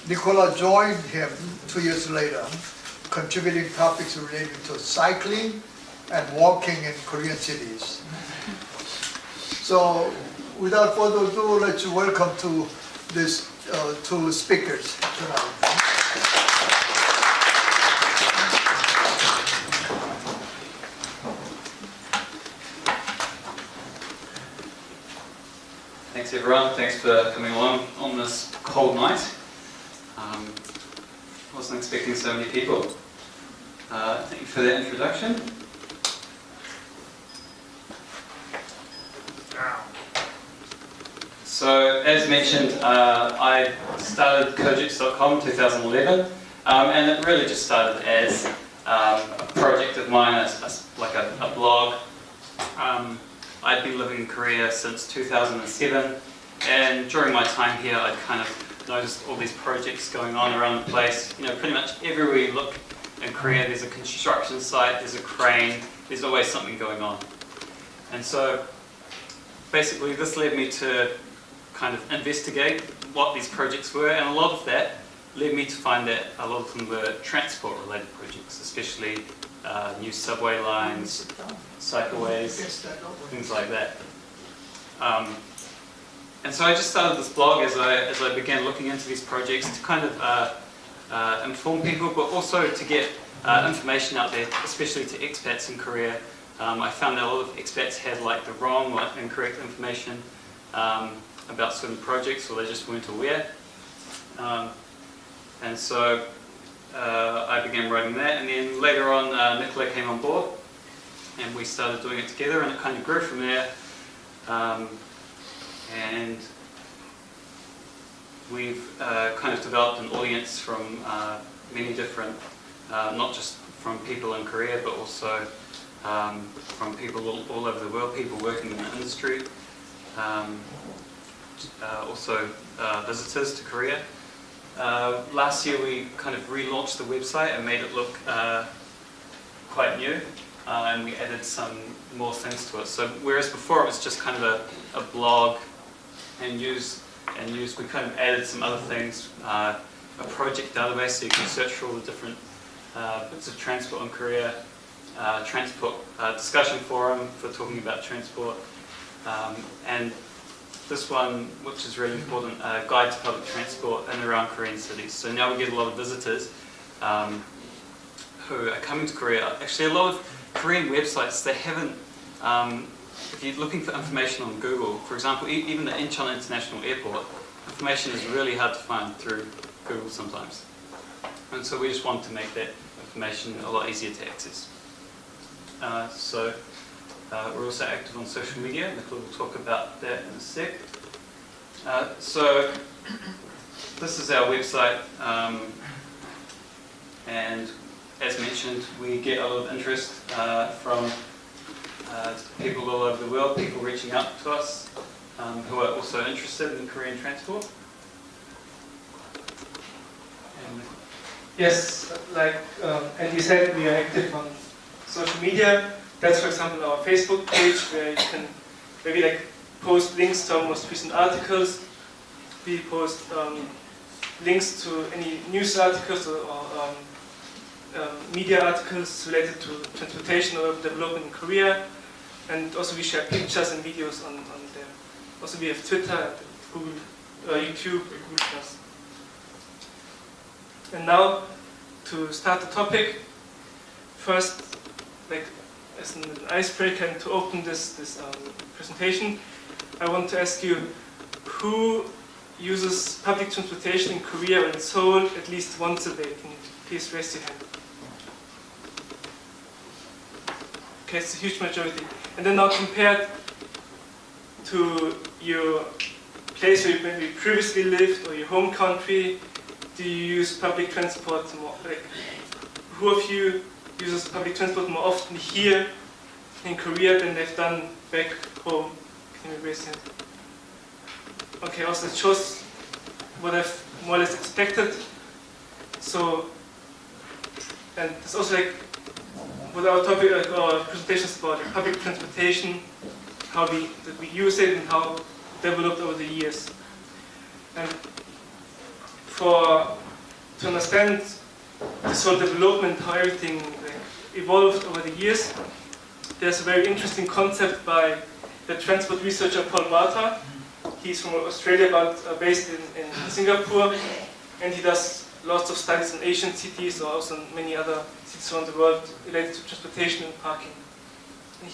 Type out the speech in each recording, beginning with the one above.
Nicola joined him 2 years later, contributing topics related to cycling and walking in Korean cities. So, without further ado, let's welcome to these two speakers tonight. Thanks everyone, thanks for coming along on this cold night. Wasn't expecting so many people. Thank you for that introduction. So, as mentioned, I started Kojix.com in 2011, and it really just started as a project of mine, like a blog. I'd been living in Korea since 2007, and during my time here I'd kind of noticed all these projects going on around the place. You know, pretty much everywhere you look in Korea there's a construction site, there's a crane, there's always something going on. And so basically this led me to kind of investigate what these projects were, and a lot of that led me to find that a lot of them were transport related projects, especially new subway lines, cycleways, things like that. And so I just started this blog as I began looking into these projects to kind of inform people, but also to get information out there, especially to expats in Korea. I found that a lot of expats had like the wrong or incorrect information about certain projects, or they just weren't aware. And so I began writing that, and then later on Nicola came on board and we started doing it together, and it kind of grew from there. And we've kind of developed an audience from many different, not just from people in Korea, but also from people all over the world, people working in the industry, also visitors to Korea. Last year we kind of relaunched the website and made it look quite new, and we added some more things to it. So whereas before it was just kind of a blog and news, we kind of added some other things, a project database so you can search for all the different bits of transport in Korea, transport discussion forum for talking about transport, and this one, which is really important, guide to public transport in and around Korean cities. So now we get a lot of visitors who are coming to Korea. Actually, a lot of Korean websites, they haven't, if you're looking for information on Google, for example, even the Incheon International Airport, information is really hard to find through Google sometimes. And so we just want to make that information a lot easier to access. We're also active on social media. Nicola will talk about that in a sec. So this is our website, and as mentioned, we get a lot of interest from people all over the world, people reaching out to us who are also interested in Korean transport. Yes, like Andy said, we are active on social media. That's, for example, our Facebook page, where you can maybe like post links to our most recent articles. We post links to any news articles or media articles related to transportation or development in Korea. And also we share pictures and videos on there. Also we have Twitter, Google, YouTube, and Google+. And now, to start the topic, first, like as an icebreaker and to open this presentation, I want to ask you, who uses public transportation in Korea or in Seoul at least once a day? Can you please raise your hand? Okay, it's a huge majority. And then now compared to your place where you maybe previously lived or your home country, do you use public transport more? Like, who of you uses public transport more often here in Korea than they've done back home? Can you raise your hand? Okay, also it shows what I've more or less expected. So, and it's also like what our topic, our presentation is about, like public transportation, how we use it and how it developed over the years. And to understand this whole development, how everything like, evolved over the years, there's a very interesting concept by the transport researcher Paul Barter. He's from Australia but based in Singapore, and he does lots of studies in Asian cities or also in many other cities around the world related to transportation and parking.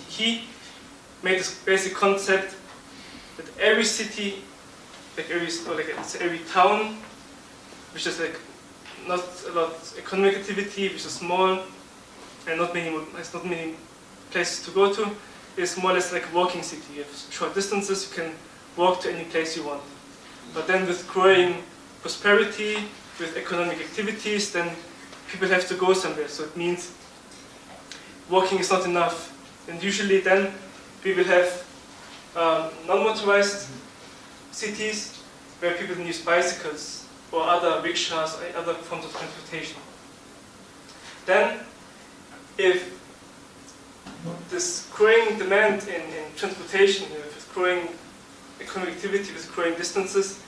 He made this basic concept that every city, like every town, which is like not a lot of economic activity, which is small and has not many places to go to, is more or less like a walking city. You have short distances, you can walk to any place you want. But then with growing prosperity, with economic activities, then people have to go somewhere. So it means walking is not enough. And usually then we will have non-motorized cities where people can use bicycles or other rickshaws or other forms of transportation. Then if this growing demand in transportation, with growing economic activity, with growing distances,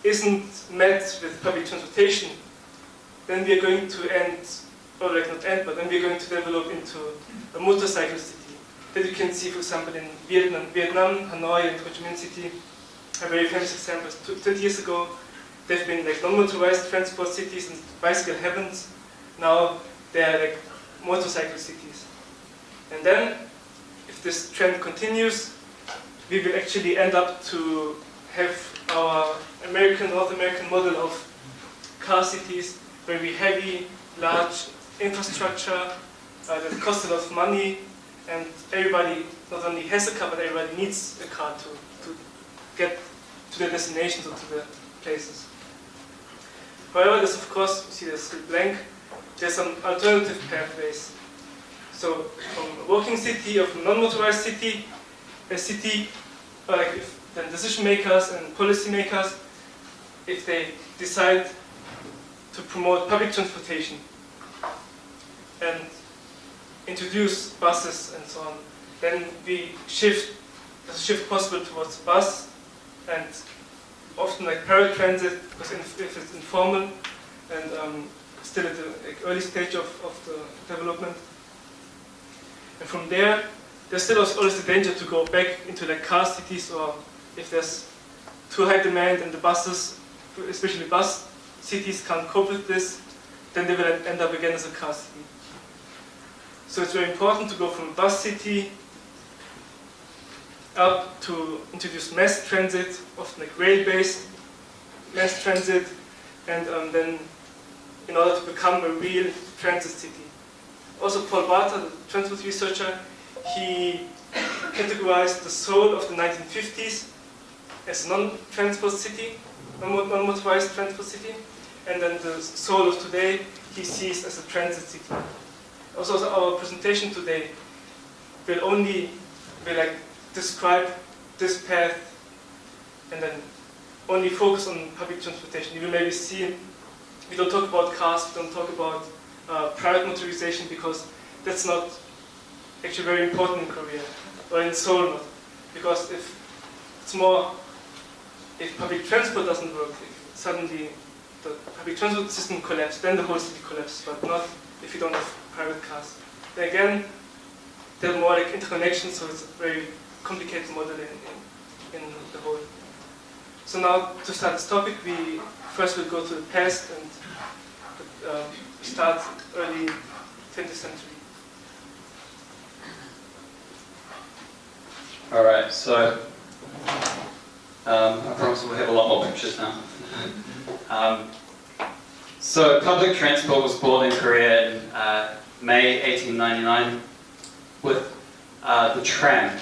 isn't met with public transportation, then we are going to end, or like not end, but then we are going to develop into a motorcycle city. That you can see, for example, in Vietnam, Hanoi and Ho Chi Minh City are very famous examples. 20 years ago, they've been like non-motorized transport cities and bicycle heavens. Now they're like motorcycle cities. And then, if this trend continues, we will actually end up to have our North American model of car cities, very heavy, large infrastructure that costs a lot of money, and everybody not only has a car, but everybody needs a car to get to their destinations or to the places. However, there's of course, you see there's still blank, there's some alternative pathways. So from a walking city or from a non-motorized city, a city, like if then decision makers and policy makers, if they decide to promote public transportation and introduce buses and so on, then there's a shift possible towards bus and often like paratransit, because if it's informal and still at the early stage of the development. And from there, there's still always the danger to go back into like car cities, or if there's too high demand and the buses, especially bus cities, can't cope with this, then they will end up again as a car city. So it's very important to go from a bus city up to introduce mass transit, often like rail-based mass transit, and then in order to become a real transit city. Also Paul Barter, the transport researcher, he categorized the Seoul of the 1950s as a non-transport city, non-motorized transport city, and then the Seoul of today he sees as a transit city. Also, our presentation today will like describe this path and then only focus on public transportation. You will maybe see we don't talk about cars, we don't talk about private motorization, because that's not actually very important in Korea, or in Seoul not. Because if public transport doesn't work, if suddenly the public transport system collapses, then the whole city collapses, but not if you don't have private cars. Then again, they're more like interconnections, so it's a very complicated model in the whole. So now, to start this topic, we first will go to the past and start early 20th century. All right, so I promise we'll have a lot more pictures now. So public transport was born in Korea in May 1899 with the Tram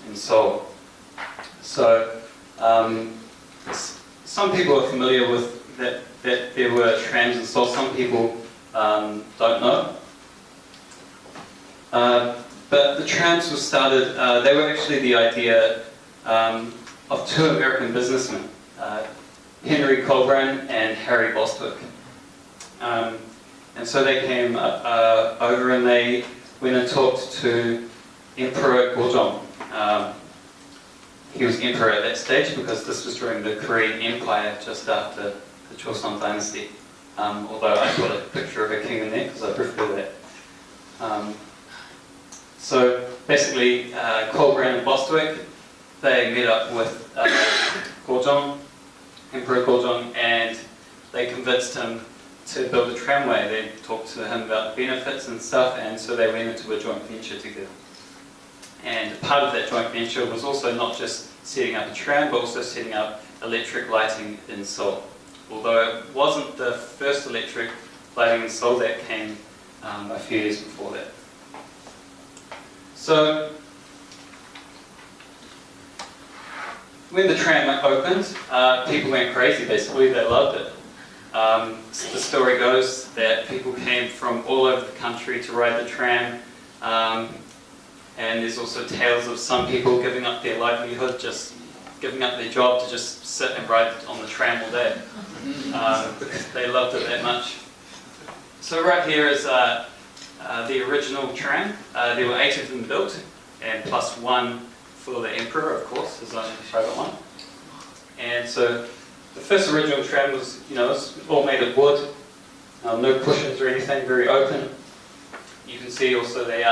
in Seoul. So some people are familiar with that there were trams in Seoul. Some people don't know. But the trams were started, they were actually the idea of two American businessmen, Henry Colburn and Harry Bostwick. And so they came over and they went and talked to Emperor Gojong. He was emperor at that stage because this was during the Korean Empire, just after the the Joseon dynasty. Although I put a picture of a king in there because I prefer that. So basically, Kolbran and Bostwick, they met up with Gojong, Emperor Gojong, and they convinced him to build a tramway. They talked to him about the benefits and stuff, and so they went into a joint venture together. And part of that joint venture was also not just setting up a tram, but also setting up electric lighting in Seoul. Although it wasn't the first electric lighting in Seoul, that came a few years before that. So, when the tram opened, people went crazy basically, they loved it. The story goes that people came from all over the country to ride the tram, and there's also tales of some people giving up their livelihood, just giving up their job to just sit and ride on the tram all day, because they loved it that much. So right here is the original tram. There were 8 of them built, and plus 1 for the emperor, of course, his own private one. And so the first original tram was, it was all made of wood, no cushions or anything, very open. You can see also they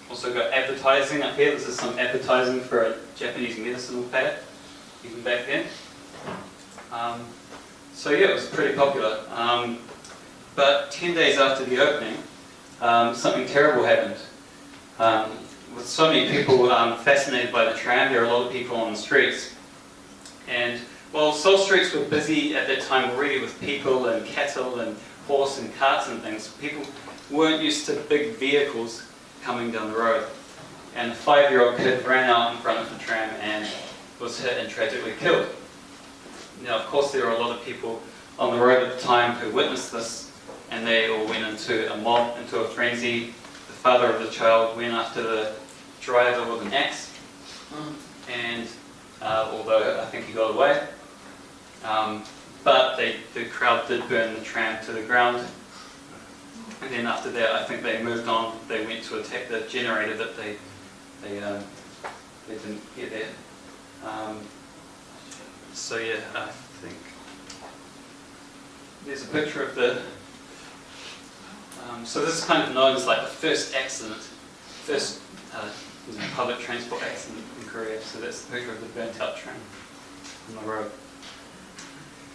also got advertising up here. This is some advertising for a Japanese medicinal pad, even back then. So yeah, it was pretty popular. But 10 days after the opening, something terrible happened. With so many people fascinated by the tram, there were a lot of people on the streets. And while Seoul streets were busy at that time already with people and cattle and horse and carts and things, people weren't used to big vehicles coming down the road. And a 5-year-old kid ran out in front of the tram and was hit and tragically killed. Now, of course, there were a lot of people on the road at the time who witnessed this, and they all went into a mob, into a frenzy. The father of the child went after the driver with an axe, and although I think he got away, but the crowd did burn the tram to the ground. And then after that, I think they moved on. They went to attack the generator that they didn't get there. So yeah, I think there's a picture of the. So this is kind of known as like the first accident, first public transport accident in Korea. So that's the picture of the burnt-out tram on the road.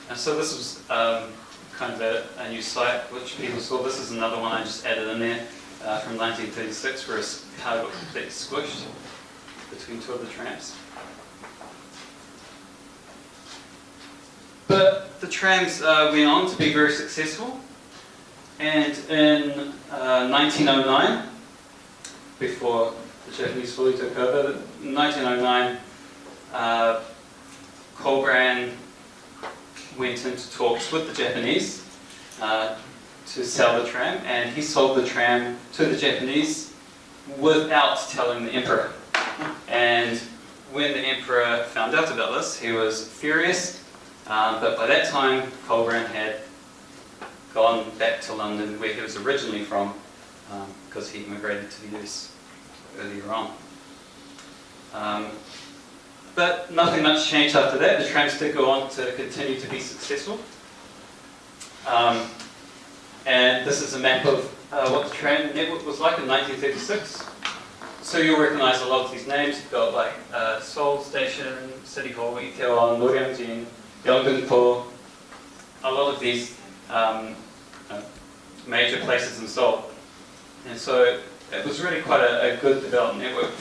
And so this was kind of a new site which people saw. This is another one I just added in there from 1936, where a car got completely squished between 2 of the trams. But the trams went on to be very successful, and in 1909, before the Japanese fully took over, in 1909, Kolbran went into talks with the Japanese to sell the tram, and he sold the tram to the Japanese without telling the emperor. And when the emperor found out about this, he was furious, but by that time Kolbran had gone back to London, where he was originally from, because he immigrated to the US earlier on. But nothing much changed after that. The trams did go on to continue to be successful. And this is a map of what the tram network was like in 1936. So you'll recognize a lot of these names. You've got like Seoul Station, City Hall, Itaewon, Noryeongjin, Yeongunpo, a lot of these major places in Seoul. And so it was really quite a good developed network.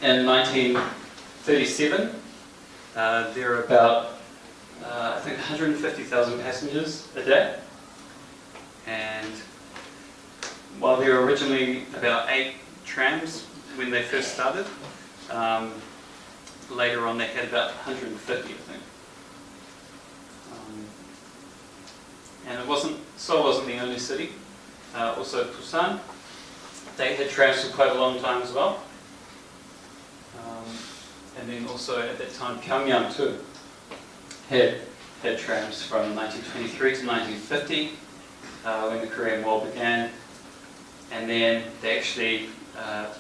In 1937, there were about, I think, 150,000 passengers a day. And while there were originally about 8 trams when they first started, later on they had about 150, I think. And Seoul wasn't the only city. Also Busan, they had trams for quite a long time as well. And then also at that time Pyongyang too had trams from 1923 to 1950 when the Korean War began. And then they actually,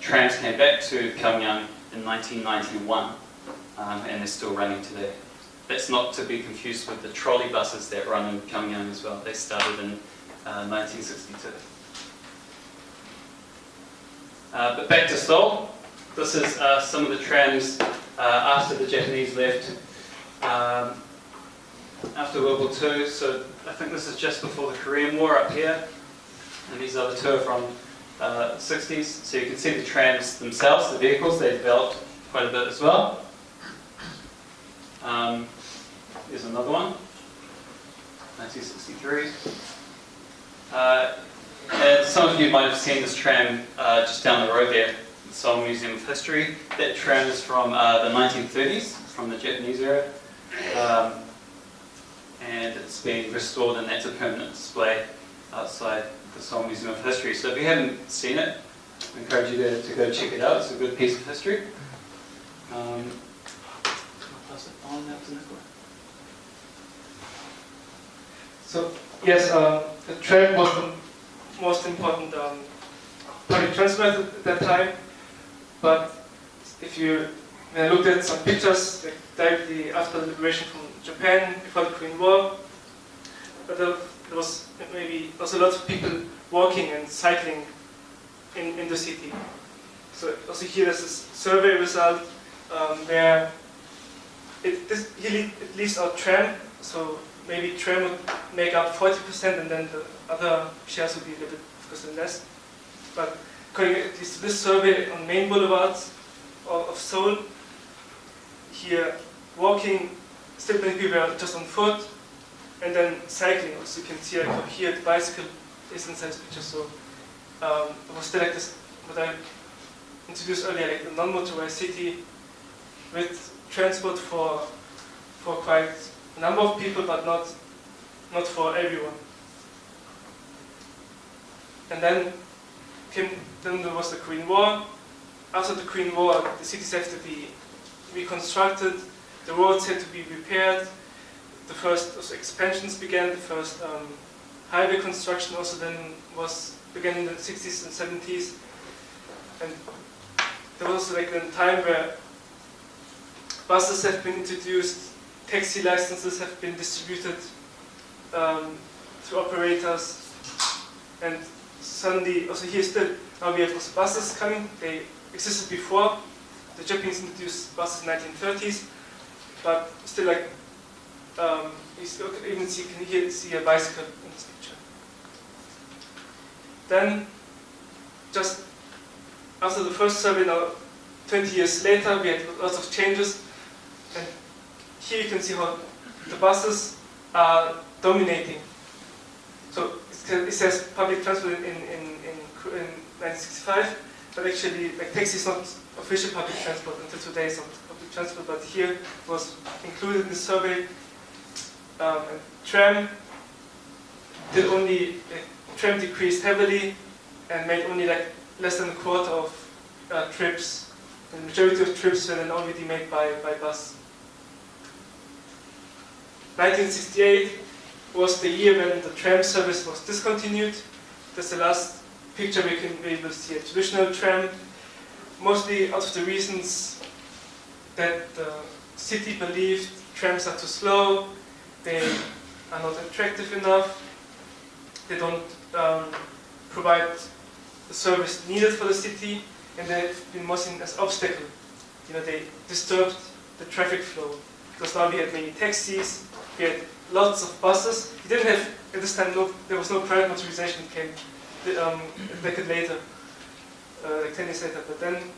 trams came back to Pyongyang in 1991, and they're still running today. that's not to be confused with the trolley buses that run in Pyongyang as well. They started in 1962. But back to Seoul. This is some of the trams after the Japanese left after World War II. So I think this is just before the Korean War up here. And these other two are from 60s. So you can see the trams themselves, the vehicles, they developed quite a bit as well. Here's another one, 1963. And some of you might have seen this tram just down the road there, the Seoul Museum of History. That tram is from the 1930s, from the Japanese era. And it's been restored, and that's a permanent display outside the Seoul Museum of History. So if you haven't seen it, I encourage you to go check it out. It's a good piece of history. So yes, the tram was the most important public transport at that time. But when I looked at some pictures like directly after the liberation from Japan, before the Korean War, but there was maybe also lots of people walking and cycling in the city. So also here there's this survey result where it leaves out tram, so maybe tram would make up 40% and then the other shares would be a little bit, of course, less. But according at least to this survey on main boulevards of Seoul, here walking, still many people are just on foot, and then cycling. So you can see like here the bicycle is inside this picture. So it was still like this, what I introduced earlier, like a non-motorized city with transport for quite a number of people, but not for everyone. And then there was the Korean War. After the Korean War, the cities had to be reconstructed, the roads had to be repaired, the first expansions began, the first highway construction also then began in the 60s and 70s. And there was also like a time where buses have been introduced, taxi licenses have been distributed to operators, and suddenly, also here still, now we have also buses coming. They existed before. The Japanese introduced buses in the 1930s, but still like, you still even can see a bicycle in this picture. Then, just after the first survey, now 20 years later, we had lots of changes. And here you can see how the buses are dominating. So it says public transport in 1965, but actually like taxi is not official public transport until today. It's not public transport, but here it was included in the survey. And tram tram decreased heavily and made only like less than a quarter of trips. The majority of trips were then already made by bus. 1968 was the year when the tram service was discontinued. That's the last picture we will see a traditional tram, mostly out of the reasons that the city believed trams are too slow, they are not attractive enough, they don't provide the service needed for the city, and they've been more seen as obstacle. They disturbed the traffic flow. Because now we had many taxis, we had lots of buses. We didn't have, at this time, there was no private motorization. It came a decade later, like 10 years later. But then,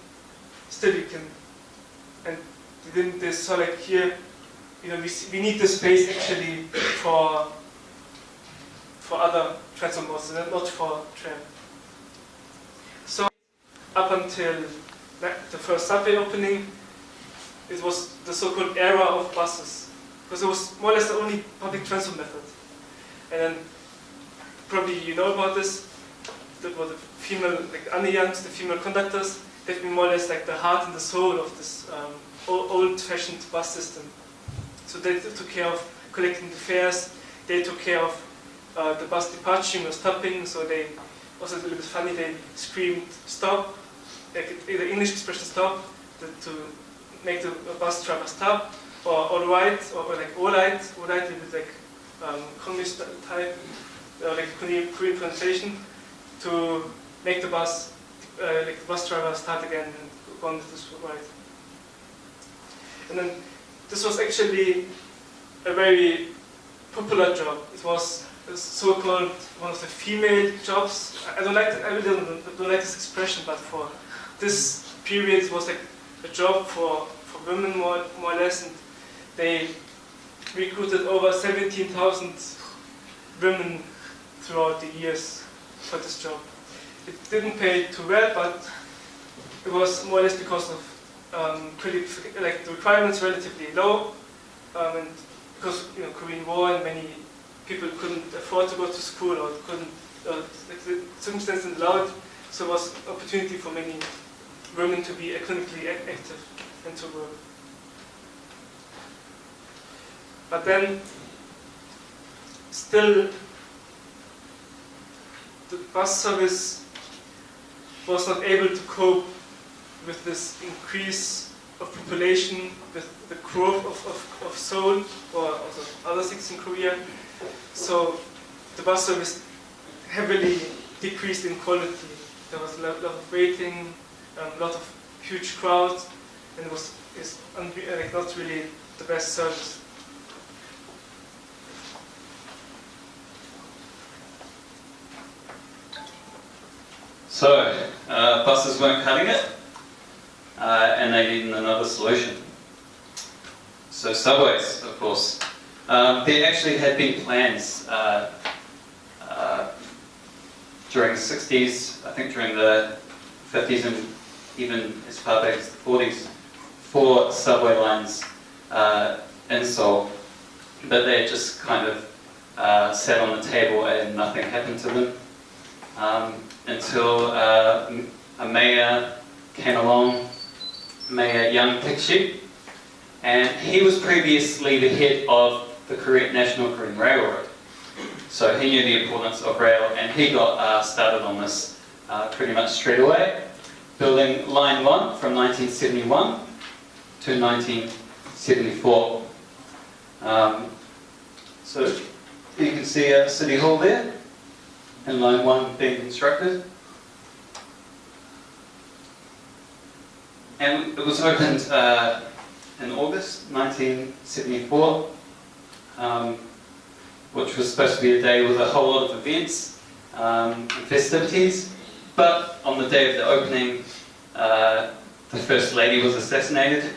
still you can, and they saw like here, we need the space actually for other transport modes, not for tram. So up until the first subway opening, it was the so-called era of buses, because it was more or less the only public transport method. And then, probably you know about this, the female, like Anne-Youngs, the female conductors, they've been more or less like the heart and the soul of this old-fashioned bus system. So they took care of collecting the fares, they took care of the bus departing or stopping, so they, also a little bit funny, they screamed stop, like the English expression stop, to make the bus driver stop. or all-right, or like all-right with like communist type, like Korean pronunciation, to make the bus, like the bus driver start again and go on with this ride. And then this was actually a very popular job. It was so-called one of the female jobs. I really don't like this expression, but for this period it was like a job for women more or less, and they recruited over 17,000 women throughout the years for this job. It didn't pay too well, but it was more or less because of like the requirements relatively low, and because Korean War and many people couldn't afford to go to school or couldn't, like the circumstances allowed, so it was an opportunity for many women to be economically active and to work. But then, still, the bus service was not able to cope with this increase of population, with the growth of Seoul or also other cities in Korea. So the bus service heavily decreased in quality. There was a lot of waiting, a lot of huge crowds, and it was like not really the best service. So, buses weren't cutting it, and they needed another solution. So subways, of course. There actually had been plans during the 60s, I think during the 50s and even as far back as the 40s, for subway lines in Seoul, but they just kind of sat on the table and nothing happened to them. Until a mayor came along, Mayor Young Taek-shi, and he was previously the head of the National Korean Railroad. So he knew the importance of rail, and he got started on this pretty much straight away, building Line 1 from 1971 to 1974. So you can see City Hall there, and Line 1 being constructed. And it was opened in August 1974, which was supposed to be a day with a whole lot of events and festivities. But on the day of the opening, the First Lady was assassinated,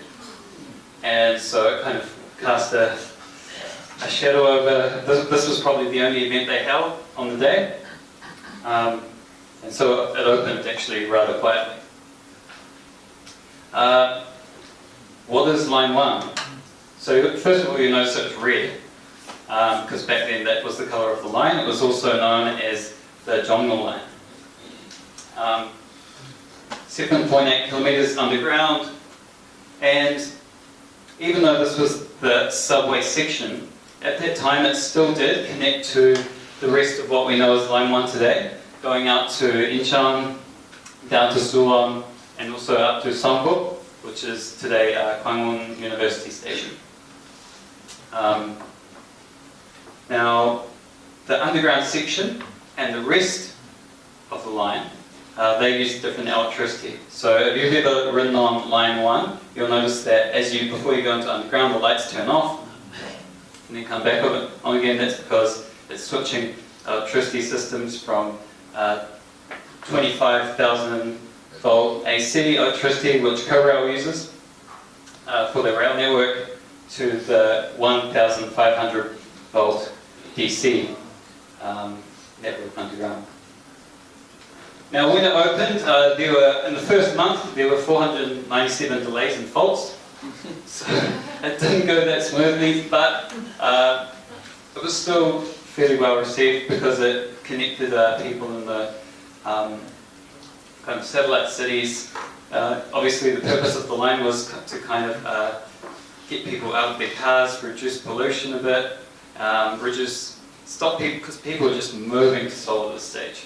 and so it kind of cast a shadow over. This was probably the only event they held on the day. And so it opened actually rather quietly. What is Line 1? So first of all, you notice it's red, because back then that was the colour of the line. It was also known as the Jongno Line. 7.8 kilometres underground, and even though this was the subway section, at that time it still did connect to the rest of what we know as Line 1 today, going out to Incheon, down to Suwon, and also up to Songpo, which is today Kwangwon University Station. Now, the underground section and the rest of the line, they use different electricity. So if you've ever ridden on Line 1, you'll notice that before you go into underground, the lights turn off, and then come back on again. That's because it's switching electricity systems from 25,000 volt AC electricity, which KoRail uses for their rail network, to the 1,500 volt DC network underground. Now, when it opened, in the first month there were 497 delays and faults, so it didn't go that smoothly, but it was still fairly well received because it connected people in the kind of satellite cities. Obviously the purpose of the line was to kind of get people out of their cars, reduce pollution a bit, stop people, because people were just moving to Seoul at this stage.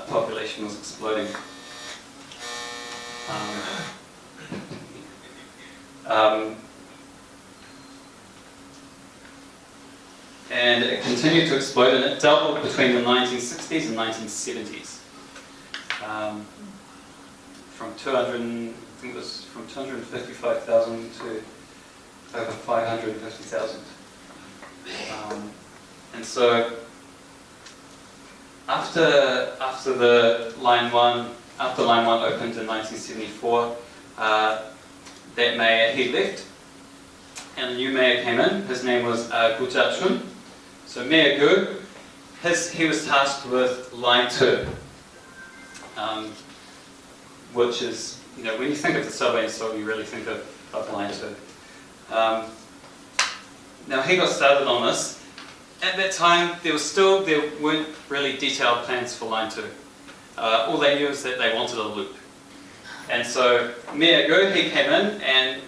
Population was exploding. and it continued to explode, and it doubled between the 1960s and 1970s. From 255,000 to over 550,000. And so after Line 1 opened in 1974, that mayor, he left, and a new mayor came in. His name was Gu Jia-chun. So Mayor Gu, he was tasked with Line 2, which is, when you think of the subway in Seoul, you really think of Line 2. Now he got started on this. At that time, there weren't really detailed plans for Line 2. All they knew was that they wanted a loop. And so Mayor Gu, he came in and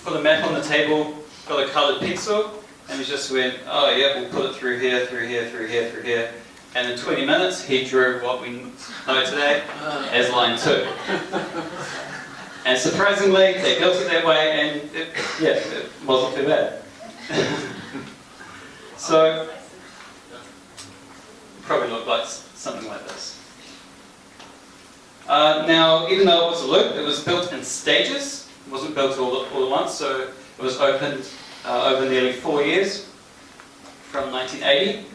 put a map on the table, got a coloured pencil, and he just went, oh yeah, we'll put it through here, through here, through here, through here. And in 20 minutes, he drew what we know today as Line 2. And surprisingly, they built it that way, and it wasn't too bad. So, probably looked like something like this. Now, even though it was a loop, it was built in stages. It wasn't built all at once, so it was opened over nearly 4 years, from 1980.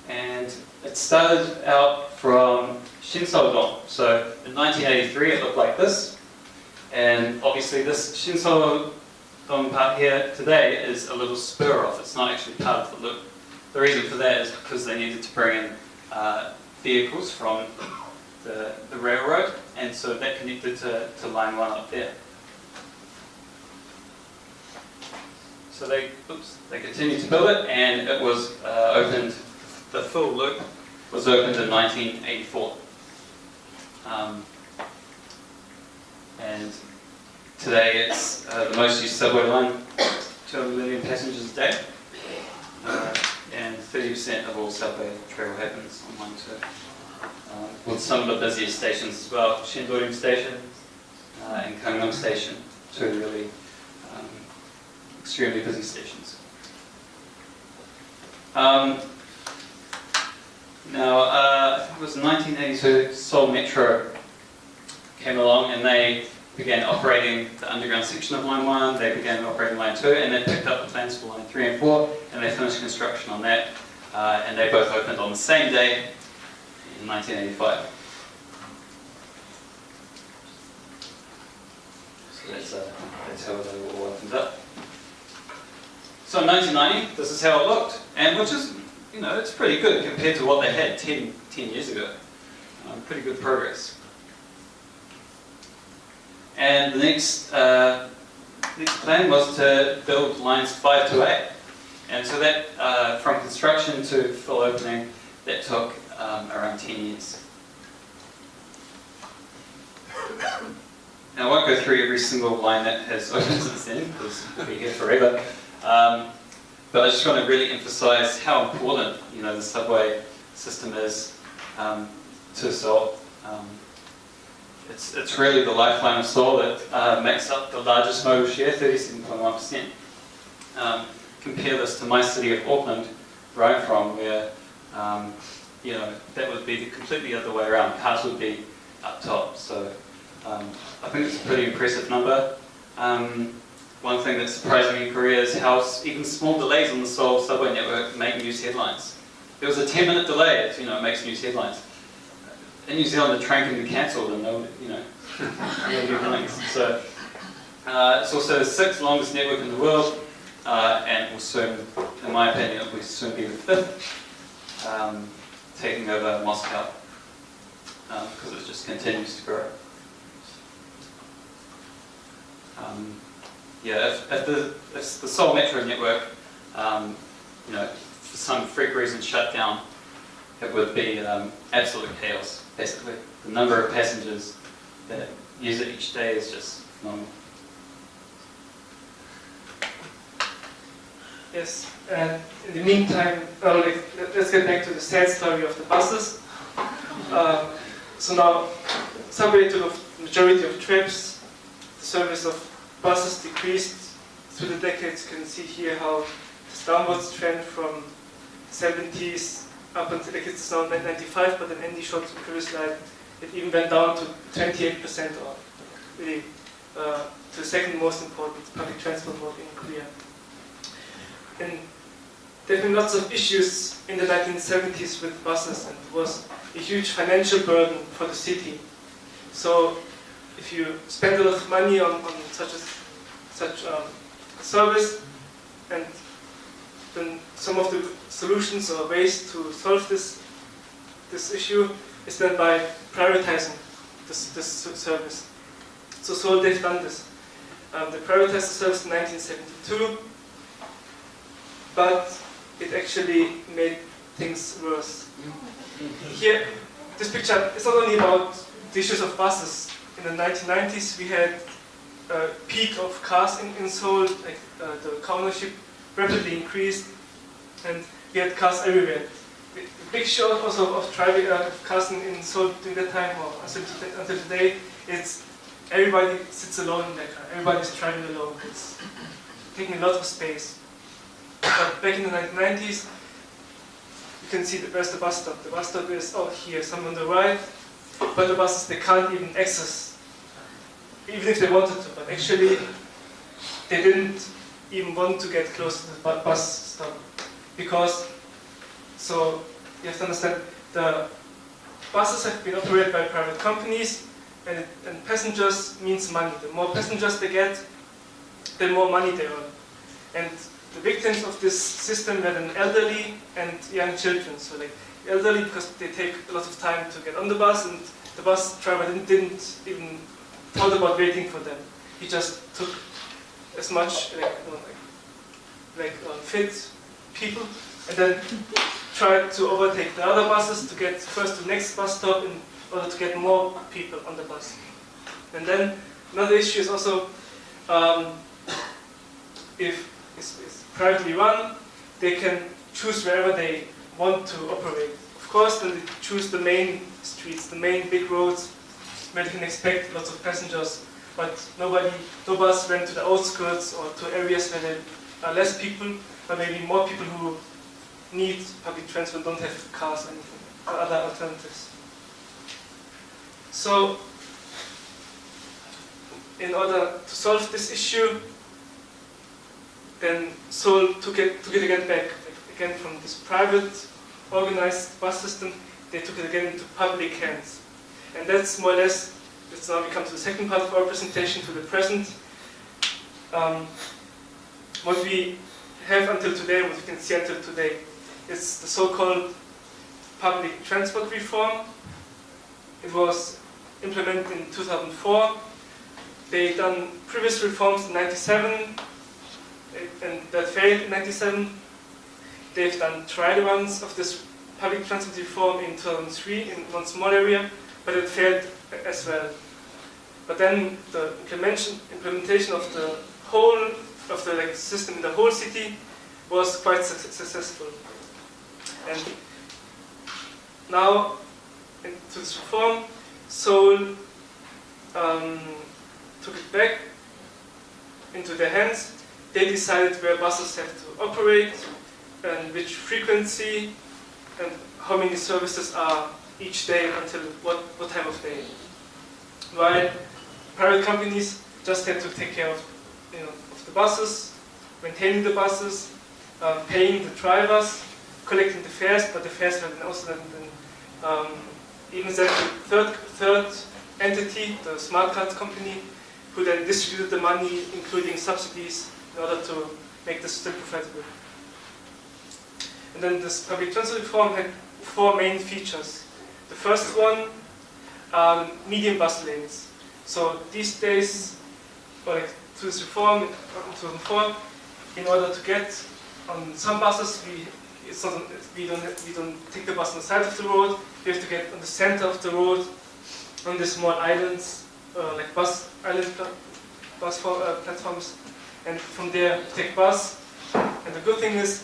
And it started out from Shinseol-dong. So in 1983, it looked like this. And obviously this Shinseol-dong part here today is a little spur off. It's not actually part of the loop. The reason for that is because they needed to bring in vehicles from the railroad, and so that connected to Line 1 up there. So they continued to build it, and it was opened, the full loop was opened in 1984. And today it's the most used subway line, 200 million passengers a day, and 30% of all subway travel happens on Line 2. With some of the busiest stations as well, Shindorim Station and Gangnam Station, two really extremely busy stations. Now, I think it was 1982, Seoul Metro came along and they began operating the underground section of Line 1, they began operating Line 2, and they picked up the plans for Line 3 and 4, and they finished construction on that, and they both opened on the same day in 1985. So that's how they all opened up. So in 1990, this is how it looked, and which is, it's pretty good compared to what they had 10 years ago. Pretty good progress. And the next plan was to build lines 5 to 8. And so that, from construction to full opening, that took around 10 years. Now I won't go through every single line that has opened since then, because we'll be here forever. But I just want to really emphasize how important, the subway system is to Seoul. It's really the lifeline of Seoul that makes up the largest modal share, 37.1%. Compare this to my city of Auckland, where I'm from, where that would be completely the other way around. Cars would be up top. So I think it's a pretty impressive number. One thing that surprised me in Korea is how even small delays on the Seoul subway network make news headlines. There was a 10-minute delay, it makes news headlines. In New Zealand, the train can be cancelled and they'll do headlines. So it's also the 6th longest network in the world, and will soon, in my opinion, it will soon be the 5th, taking over Moscow, because it just continues to grow. If the Seoul Metro network, for some freak reason shut down, it would be absolute chaos, basically. The number of passengers that use it each day is just phenomenal. Yes, and in the meantime, let's get back to the sad story of the buses. So now, subway took the majority of trips, the service of buses decreased through the decades. You can see here how this downwards trend from 70s up until like it's now 95, but then Andy showed the previous slide, it even went down to 28%, or really to the second most important public transport mode in Korea. And there have been lots of issues in the 1970s with buses, and it was a huge financial burden for the city. So if you spend a lot of money on such service, and then some of the solutions or ways to solve this issue is then by privatizing this service. So Seoul, they've done this. They privatized the service in 1972, but it actually made things worse. Here, this picture is not only about the issues of buses. In the 1990s, we had a peak of cars in Seoul, like the car ownership rapidly increased, and we had cars everywhere. The big show also of driving cars in Seoul during that time, or until today, it's everybody sits alone in their car. Everybody's driving alone. It's taking a lot of space. But back in the 1990s, you can see where's the bus stop. The bus stop is here, some on the right, but the buses they can't even access, even if they wanted to. But actually, they didn't even want to get close to the bus stop because. So you have to understand the buses have been operated by private companies, and passengers means money. The more passengers they get, the more money they earn. And the victims of this system were then elderly and young children. So like elderly because they take a lot of time to get on the bus, and the bus driver didn't even thought about waiting for them. He just took as much fit people, and then tried to overtake the other buses to get first to the next bus stop in order to get more people on the bus. And then another issue is also if it's privately run, they can choose wherever they want to operate. Of course, then they choose the main streets, the main big roads where they can expect lots of passengers, but no bus went to the outskirts or to areas where there are less people, but maybe more people who need public transport, don't have cars or anything, or other alternatives. So, in order to solve this issue, then Seoul took it again back, again from this private organized bus system, they took it again into public hands. And that's more or less, it's now we come to the second part of our presentation, to the present. What we have until today, what we can see until today, is the so-called public transport reform. It was implemented in 2004. They done previous reforms in 97, and that failed in 97. They've done trial runs of this public transport reform in 2003 in one small area, but it failed as well. But then the implementation of the whole of the system in the whole city was quite successful. And now, to this reform, Seoul took it back into their hands. They decided where buses have to operate, and which frequency, and how many services are each day until what time of day. While private companies just had to take care of the buses, maintaining the buses, paying the drivers, collecting the fares, but the fares were then also even then the third entity, the smart cards company, who then distributed the money, including subsidies, in order to make the system profitable. And then this public transport reform had 4 main features. The first one, medium bus lanes. So these days, to this reform, in 2004, in order to get on some buses, we don't take the bus on the side of the road. We have to get on the center of the road, on the small islands, like platforms, and from there take bus. And the good thing is,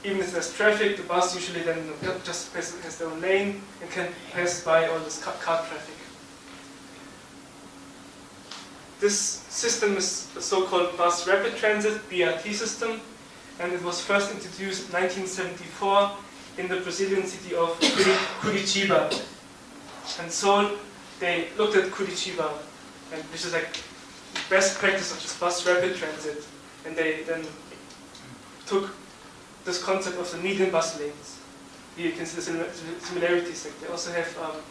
even if there's traffic, the bus usually then just has their own lane and can pass by all this car traffic. This system is the so-called bus rapid transit, BRT system. and it was first introduced in 1974 in the Brazilian city of Curitiba. And Seoul, they looked at Curitiba, and which is like best practice of this bus rapid transit, and they then took this concept of the median bus lanes. Here you can see the similarities. Like they also have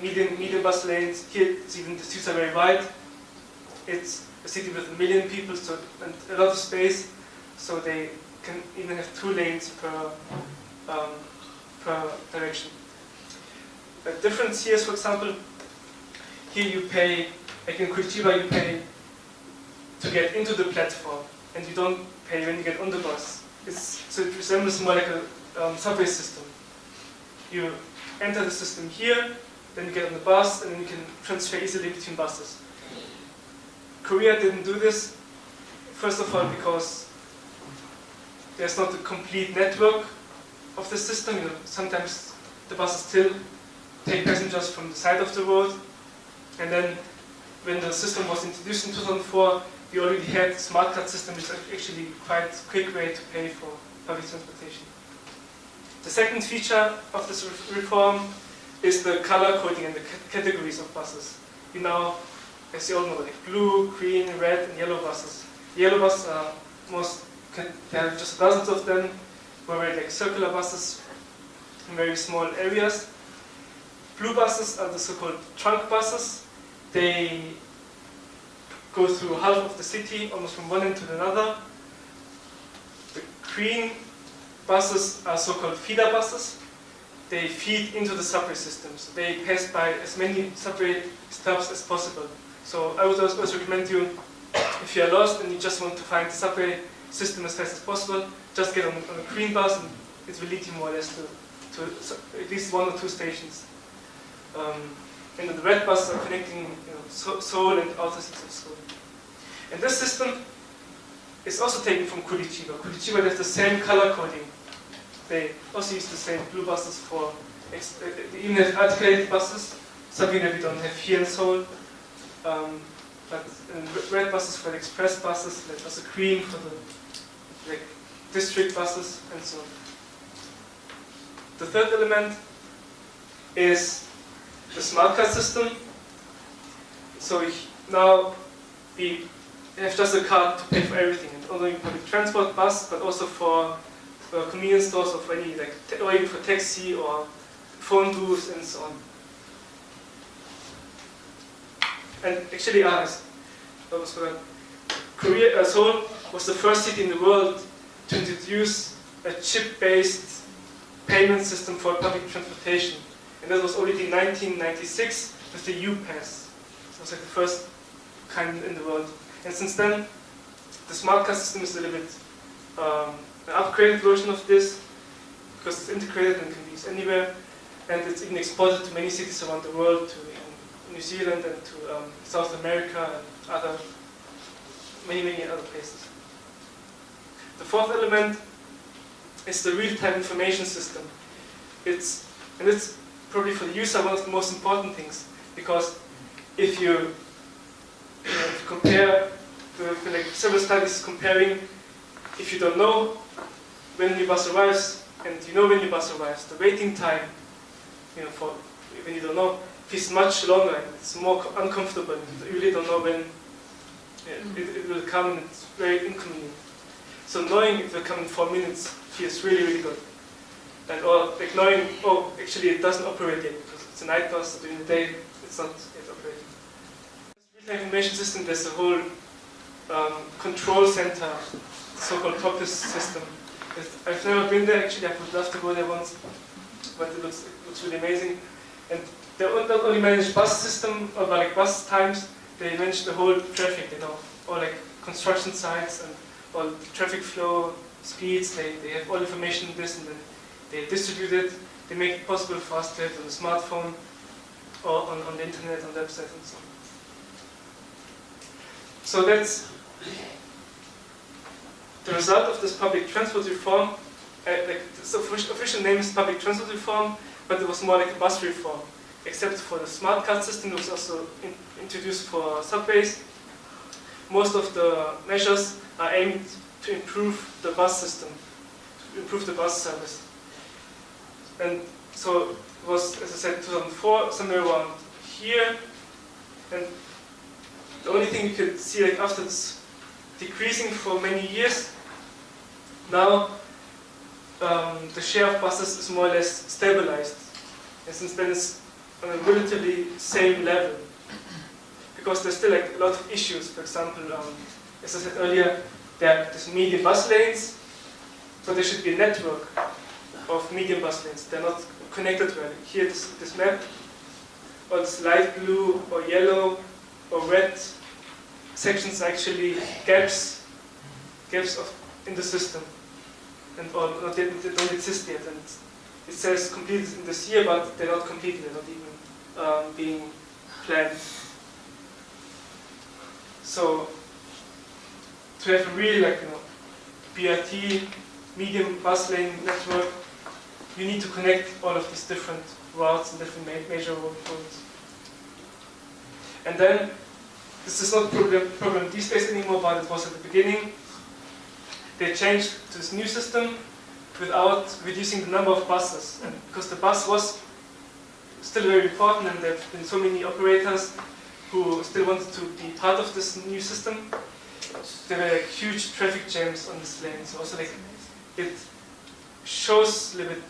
median bus lanes. Here, even the streets are very wide. It's a city with 1 million people, so and a lot of space, so they can even have 2 lanes per direction. The difference here is, for example, here you pay, like in Curitiba, you pay to get into the platform, and you don't pay when you get on the bus. So it resembles more like a subway system. You enter the system here, then you get on the bus, and then you can transfer easily between buses. Korea didn't do this, first of all because there's not a complete network of the system. You know, sometimes the buses still take passengers from the side of the road, and then when the system was introduced in 2004, we already had smart card system, which is actually quite a quick way to pay for public transportation. The second feature of this reform is the color coding and the categories of buses. You now, as you all know, like blue, green, red, and yellow buses. Yellow buses are there are just dozens of them, where like circular buses in very small areas. Blue buses are the so-called trunk buses. They go through half of the city, almost from one end to another. The green buses are so-called feeder buses. They feed into the subway system. So they pass by as many subway stops as possible. So I would also recommend you, if you are lost and you just want to find the subway system as fast as possible, just get on a green bus, and it will lead you more or less to at least 1 or 2 stations. And the red buses are connecting Seoul and outer cities of Seoul. And this system is also taken from Curitiba. Curitiba has the same color coding. They also use the same blue buses for, they even have articulated buses, something that we don't have here in Seoul. But red buses for the express buses, like also green for the district buses, and so on. The third element is the smart card system. So now we have just a card to pay for everything, and not only public transport, bus, but also for convenience stores, or for any or even for taxi or phone booths and so on. And actually, Seoul was the first city in the world to introduce a chip-based payment system for public transportation. And that was already in 1996 with the U-Pass. It was like the first kind in the world. And since then, the smart card system is a little bit an upgraded version of this, because it's integrated and can be used anywhere. And it's even exported to many cities around the world, to New Zealand and to South America and many other places. The fourth element is the real-time information system. It's probably for the user one of the most important things, because if you compare, several studies comparing, if you don't know when your bus arrives and you know when your bus arrives, the waiting time, for when you don't know, is much longer and it's more uncomfortable. You really don't know when it will come, and it's very inconvenient. So knowing it will come in 4 minutes feels really good. And or knowing, actually it doesn't operate yet because it's a night bus, so during the day it's not yet operating. Real-time information system, there's a whole control center, so-called TOPIS system. I've never been there actually, I would love to go there once, but it looks really amazing. And they not only manage bus system or bus times, they manage the whole traffic, or construction sites and all traffic flow, speeds. They have all information in this, and then they distribute it. They make it possible for us to have it on the smartphone or on the internet, on the website, and so on. So that's the result of this public transport reform. The official name is public transport reform, but it was more like a bus reform. Except for the smart card system, that was also introduced for subways. Most of the measures are aimed to improve the bus system, to improve the bus service. And so it was, as I said, 2004, somewhere around here. And the only thing you could see, like after it's decreasing for many years, now the share of buses is more or less stabilized. And since then it's on a relatively same level. Because there's still like a lot of issues. For example, as I said earlier, there's medium bus lanes, so there should be a network of medium bus lanes. They're not connected well. Here, this map, all this light blue or yellow or red sections are actually gaps in the system, and they don't exist yet. And it says completed in this year, but they're not completed. They're not even being planned. So to have a real, BRT medium bus lane network, you need to connect all of these different routes and different major roads. And then this is not a problem these days anymore, but it was at the beginning. They changed to this new system without reducing the number of buses, and because the bus was still very important, and there have been so many operators who still wanted to be part of this new system. There were like huge traffic jams on this lane. So also it shows a little bit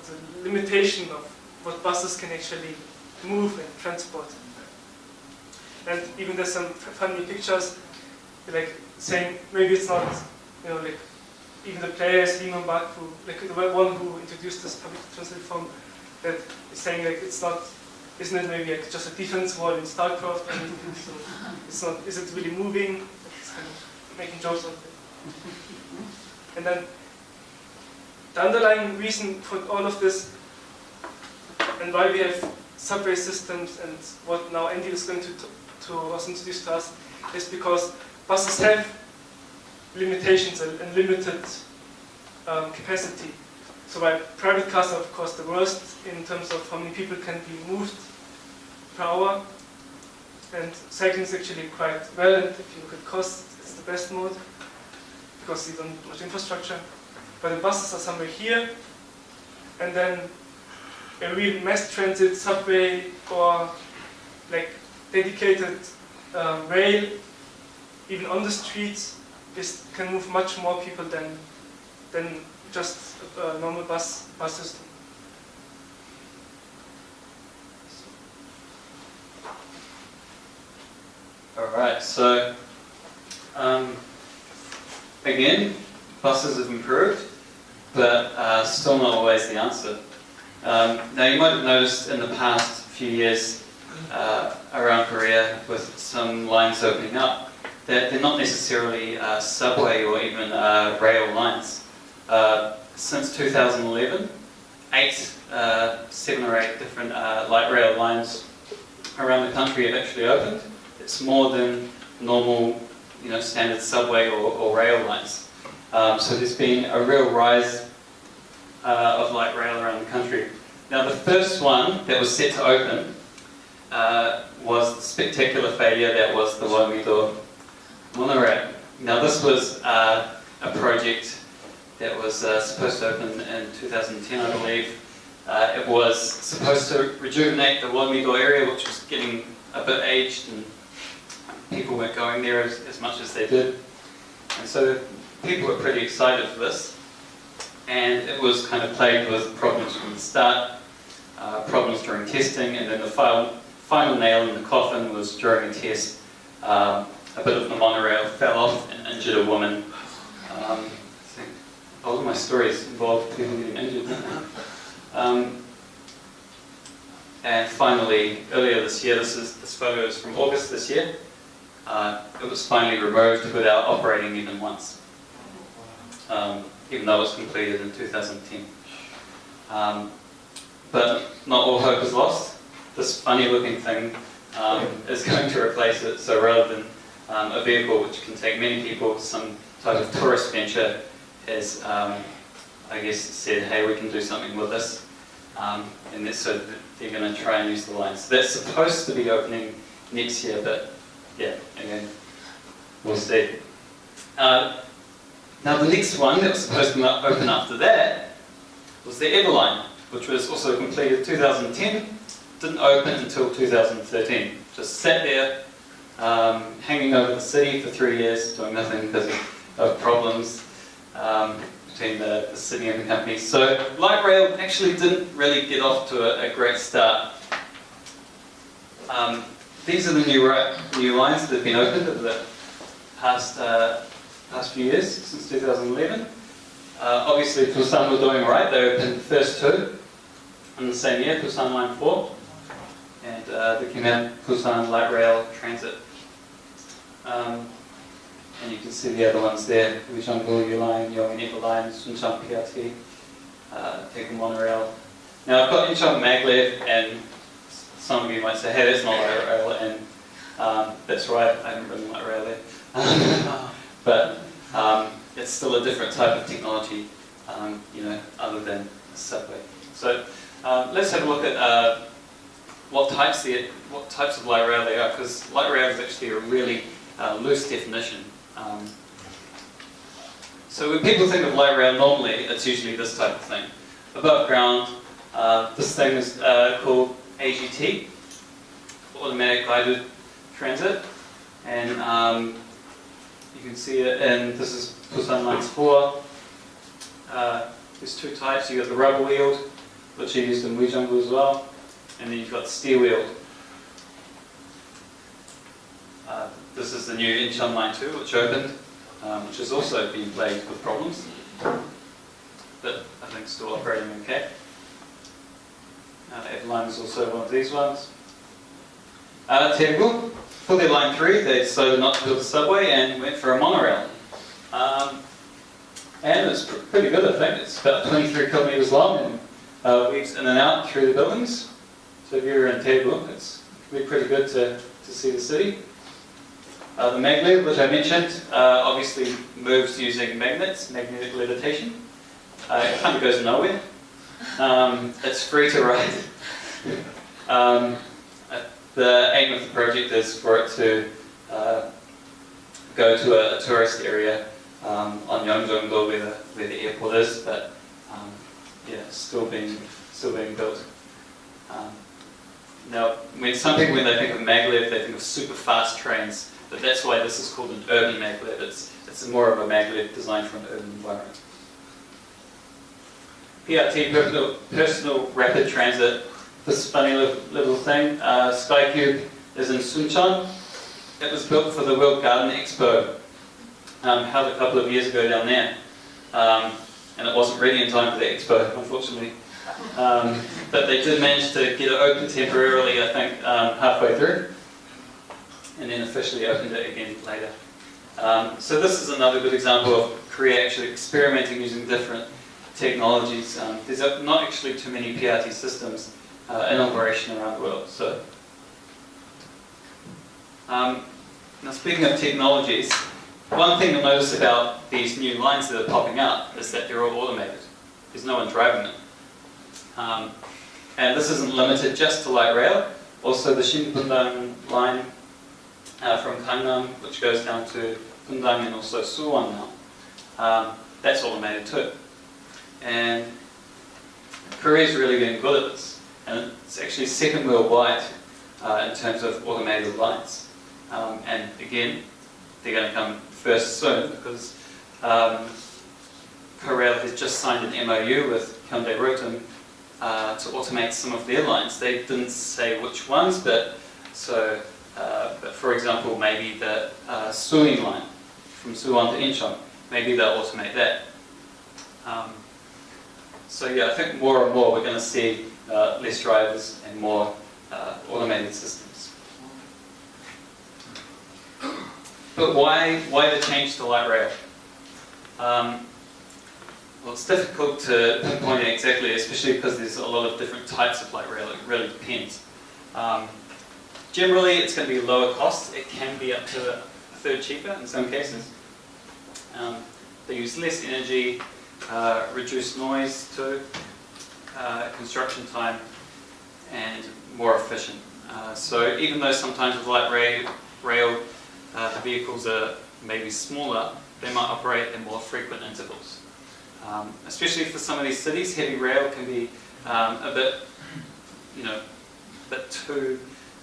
the limitation of what buses can actually move and transport. And even there's some funny pictures, like saying maybe it's not, even the players, Lehman Buck, the one who introduced this public transit reform, that is saying it's not. Isn't it maybe just a defense wall in StarCraft? Or anything? So it's not. Is it really moving? It's kind of making jokes of it. And then the underlying reason for all of this, and why we have subway systems, and what now Andy is going to also introduce to us, is because buses have limitations and limited capacity. So while private cars are of course the worst in terms of how many people can be moved per hour, and cycling is actually quite well, and if you look at costs, it's the best mode because you don't have much infrastructure. But the buses are somewhere here, and then a real mass transit subway or dedicated rail, even on the streets, can move much more people than just a normal bus system. Alright, so again, buses have improved, but still not always the answer. Now you might have noticed in the past few years around Korea, with some lines opening up, that they're not necessarily subway or even rail lines. Since 2011, 7 or 8 different light rail lines around the country have actually opened. It's more than normal, standard subway or rail lines. So there's been a real rise of light rail around the country. Now the first one that was set to open was the spectacular failure that was the Walmido monorail. Now this was a project that was supposed to open in 2010, I believe. It was supposed to rejuvenate the Walmido area, which was getting a bit aged, and people weren't going there as much as they did. And so people were pretty excited for this. And it was kind of plagued with problems from the start, problems during testing, and then the final nail in the coffin was during a test. A bit of the monorail fell off and injured a woman. I think all of my stories involve people getting injured, don't they? And finally, earlier this year, this photo is from August this year, it was finally removed without operating even once, even though it was completed in 2010. But not all hope is lost. This funny looking thing is going to replace it, so rather than a vehicle which can take many people, some type of tourist venture has, I guess, said, hey, we can do something with this. And that's so that they're going to try and use the line. So that's supposed to be opening next year, but yeah, again, we'll see. Now the next one that was supposed to open after that was the Everline, which was also completed 2010, didn't open until 2013. Just sat there, hanging over the city for 3 years, doing nothing because of problems between the city and the company. So light rail actually didn't really get off to a great start. These are the new lines that have been opened over the past few years, since 2011. Obviously, Busan were doing right. They opened the first two in the same year, Busan Line 4, and they came out Busan Light Rail Transit. And you can see the other ones there, Uijeongbu U Line, Yongin Line, Suncheon PRT, Daegu Monorail. Now I've got Incheon Maglev, and some of you might say, hey, that's not light rail, and that's right, I haven't ridden light rail there. But it's still a different type of technology, other than the subway. So let's have a look at what types of light rail they are, because light rail is actually a really loose definition. So when people think of light rail normally, it's usually this type of thing. Above ground, this thing is called AGT, Automatic Guided Transit, and you can see it, and this is Busan Lines 4. There's two types. You've got the rubber wheeled, which are used in Uijeongbu as well, and then you've got steel wheeled. This is the new Incheon Line 2, which opened, which has also been plagued with problems, but I think still operating okay. Everline is also one of these ones. Daegu, for their Line 3, they decided not to build a subway and went for a monorail. And it's pretty good, I think. It's about 23 kilometres long and weaves in and out through the buildings. So if you're in Daegu, it's really pretty good to see the city. The maglev, which I mentioned, obviously moves using magnets, magnetic levitation. It kind of goes nowhere. It's free to ride. The aim of the project is for it to go to a tourist area on Yeongjongdo where the airport is, but still being built. Now, some people, when they think of maglev, they think of super fast trains. But that's why this is called an urban maglev. It's more of a maglev designed for an urban environment. PRT, Personal Rapid Transit. This funny little thing, SkyCube, is in Suncheon. It was built for the World Garden Expo, held a couple of years ago down there. And it wasn't ready in time for the expo, unfortunately. But they did manage to get it open temporarily, I think, halfway through, and then officially opened it again later. So this is another good example of Korea actually experimenting using different technologies. There's not actually too many PRT systems in operation around the world. So, now speaking of technologies, one thing you'll notice about these new lines that are popping up is that they're all automated. There's no one driving them. And this isn't limited just to light rail. Also the Shinpundang line from Gangnam, which goes down to Pundang and also Suwon now. That's automated too. And Korea's really getting good at this. And it's actually second worldwide in terms of automated lines. And again, they're going to come first soon because Korea has just signed an MOU with Hyundai Rotem to automate some of their lines. They didn't say which ones, but for example, maybe the Suwon line from Suwon to Incheon, maybe they'll automate that. So yeah, I think more and more we're going to see less drivers and more automated systems. But why the change to light rail? Well, it's difficult to pinpoint it exactly, especially because there's a lot of different types of light rail. It really depends. Generally, it's going to be lower cost. It can be up to a third cheaper in some cases. They use less energy, reduce noise too, construction time, and more efficient. So even though sometimes with light rail the vehicles are maybe smaller, they might operate in more frequent intervals. Especially for some of these cities, heavy rail can be a bit,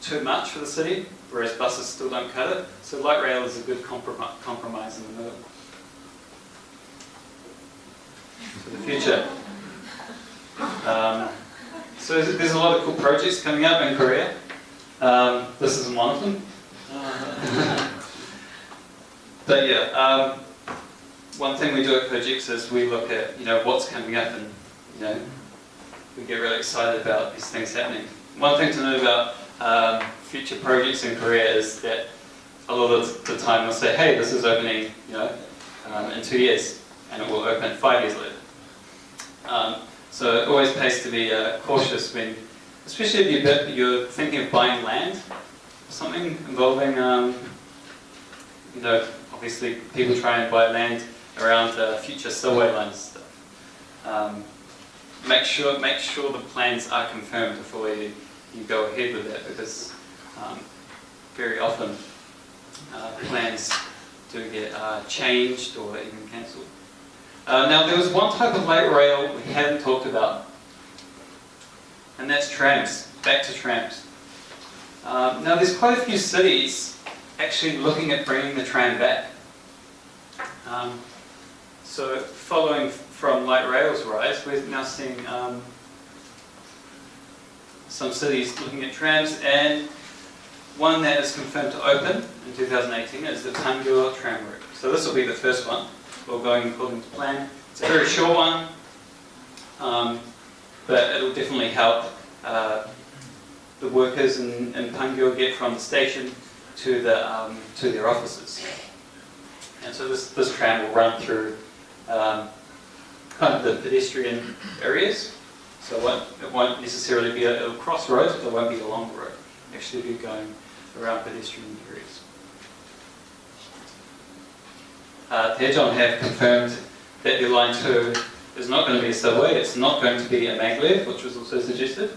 too much for the city, whereas buses still don't cut it. So light rail is a good compromise in the middle. For the future. So there's a lot of cool projects coming up in Korea. This isn't one of them. But yeah, one thing we do at projects is we look at what's coming up, and we get really excited about these things happening. One thing to know about future projects in Korea is that a lot of the time we'll say, hey, this is opening in 2 years, and it will open 5 years later. So it always pays to be cautious when, especially if you're thinking of buying land, or something involving, obviously people try and buy land around future subway lines and stuff. Make sure the plans are confirmed before you go ahead with that, because very often plans do get changed or even cancelled. Now there was one type of light rail we hadn't talked about, and that's trams. Back to trams. Now there's quite a few cities actually looking at bringing the tram back. So following from light rail's rise, we're now seeing some cities looking at trams, and one that is confirmed to open in 2018 is the Pangyo tram route. So this will be the first one. We're going according to plan. It's a very short one, but it'll definitely help the workers in Pangyo get from the station to their offices. And so this tram will run through kind of the pedestrian areas. So it won't necessarily be it'll cross roads, but it won't be a long road. Actually, it'll be going around pedestrian areas. Daejeon have confirmed that their line 2 is not going to be a subway. It's not going to be a maglev, which was also suggested.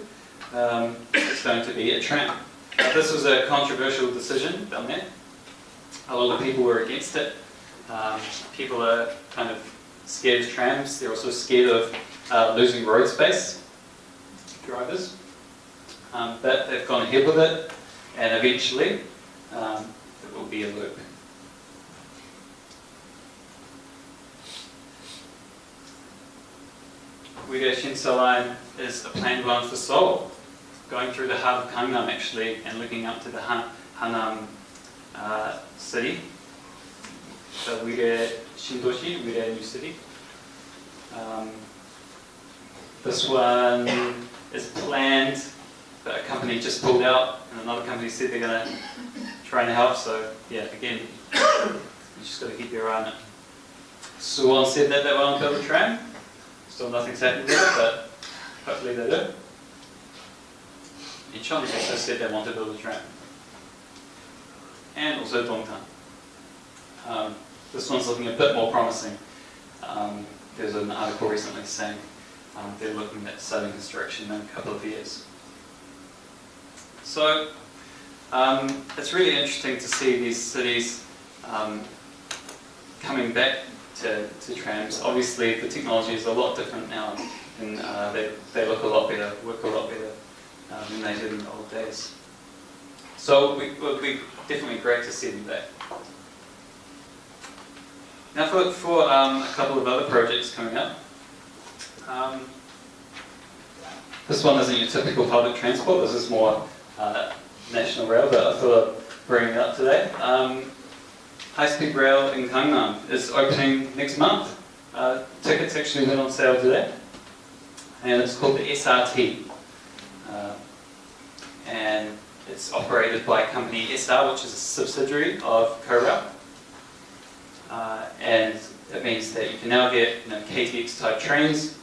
It's going to be a tram. This was a controversial decision down there. A lot of people were against it. People are kind of scared of trams. They're also scared of losing road space, drivers. But they've gone ahead with it, and eventually it will be a loop. Uyghur Shinsa line is a planned one for Seoul, going through the heart of Gangnam actually, and looking up to the Hanam city, the Uyghur Shindoshi, Uyghur New City. This one is planned, but a company just pulled out, and another company said they're going to try and help. So yeah, again, you just got to keep your eye on it. Suwon said that they want to build a tram. Still nothing's happened with it, but hopefully they do. Incheon also said they want to build a tram. And also Dongtan. This one's looking a bit more promising. There's an article recently saying they're looking at starting construction in a couple of years. So it's really interesting to see these cities coming back to trams. Obviously the technology is a lot different now, and they look a lot better, work a lot better than they did in the old days. So it would be definitely great to see them back. Now for a couple of other projects coming up. This one isn't your typical public transport, this is more national rail, but I thought I'd bring it up today. High-speed rail in Gangnam is opening next month. Tickets actually went on sale today, and it's called the SRT. And it's operated by company SR, which is a subsidiary of Korea. And it means that you can now get KTX type trains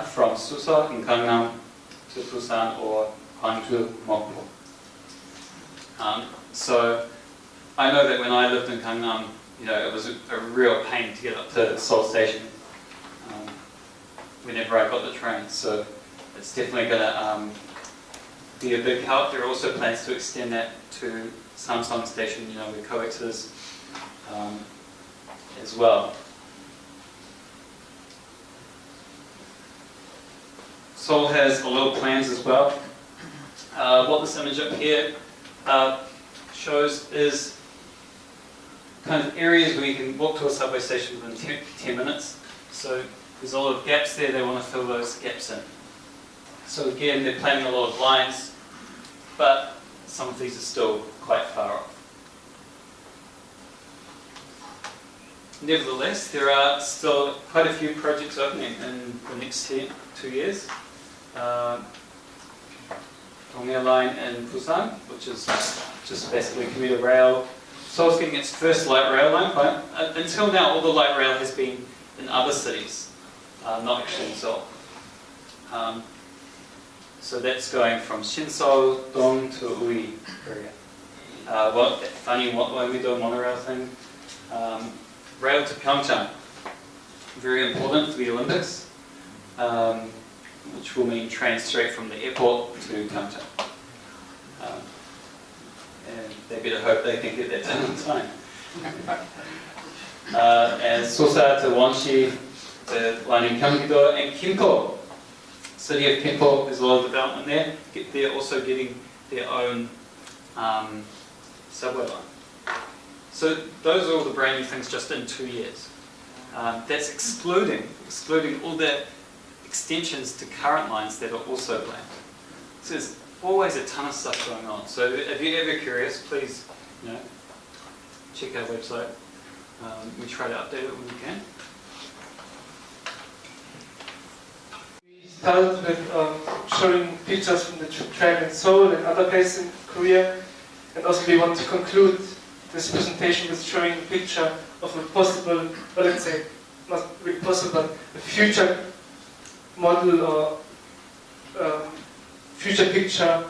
from Susa in Gangnam to Busan or Gwangju, Mokpo. So I know that when I lived in Gangnam, it was a real pain to get up to Seoul Station whenever I got the train. So it's definitely going to be a big help. There are also plans to extend that to Samsung Station, where COEX is. as well. Seoul has a lot of plans as well. What this image up here shows is kind of areas where you can walk to a subway station within 10 minutes. So there's a lot of gaps there, they want to fill those gaps in. So again, they're planning a lot of lines, but some of these are still quite far off. Nevertheless, there are still quite a few projects opening in the next 2 years. Colonial line in Busan, which is just basically commuter rail. Seoul's getting its first light rail line. Until now, all the light rail has been in other cities, not actually in Seoul. So that's going from Shinseol, Dong to Ui area. That funny Wamido monorail thing. Rail to Pyeongchang, very important for the Olympics, which will mean trains straight from the airport to Pyeongchang. And they better hope they can get that done on time. And Sosa to Wonshi, the line in Gyeonggi-do, and Kimpo. City of Kimpo, there's a lot of development there. They're also getting their own subway line. So those are all the brand new things just in 2 years. That's excluding all the extensions to current lines that are also planned. So there's always a ton of stuff going on. So if you're ever curious, please, check our website. We try to update it when we can. We started with showing pictures from the tram in Seoul and other places in Korea, and also we want to conclude this presentation with showing a picture of a possible, or let's say, not really possible, but a future model or future picture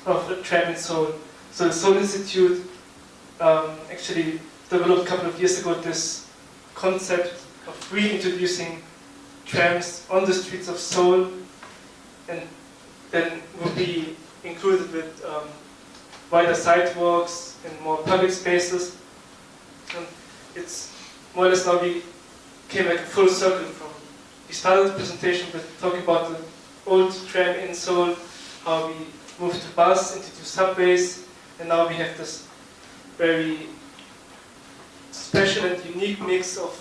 of a tram in Seoul. So the Seoul Institute actually developed a couple of years ago this concept of reintroducing trams on the streets of Seoul, and then will be included with wider sidewalks and more public spaces. And it's more or less now we came like a full circle from, we started the presentation with talking about the old tram in Seoul, how we moved to bus, introduced subways, and now we have this very special and unique mix of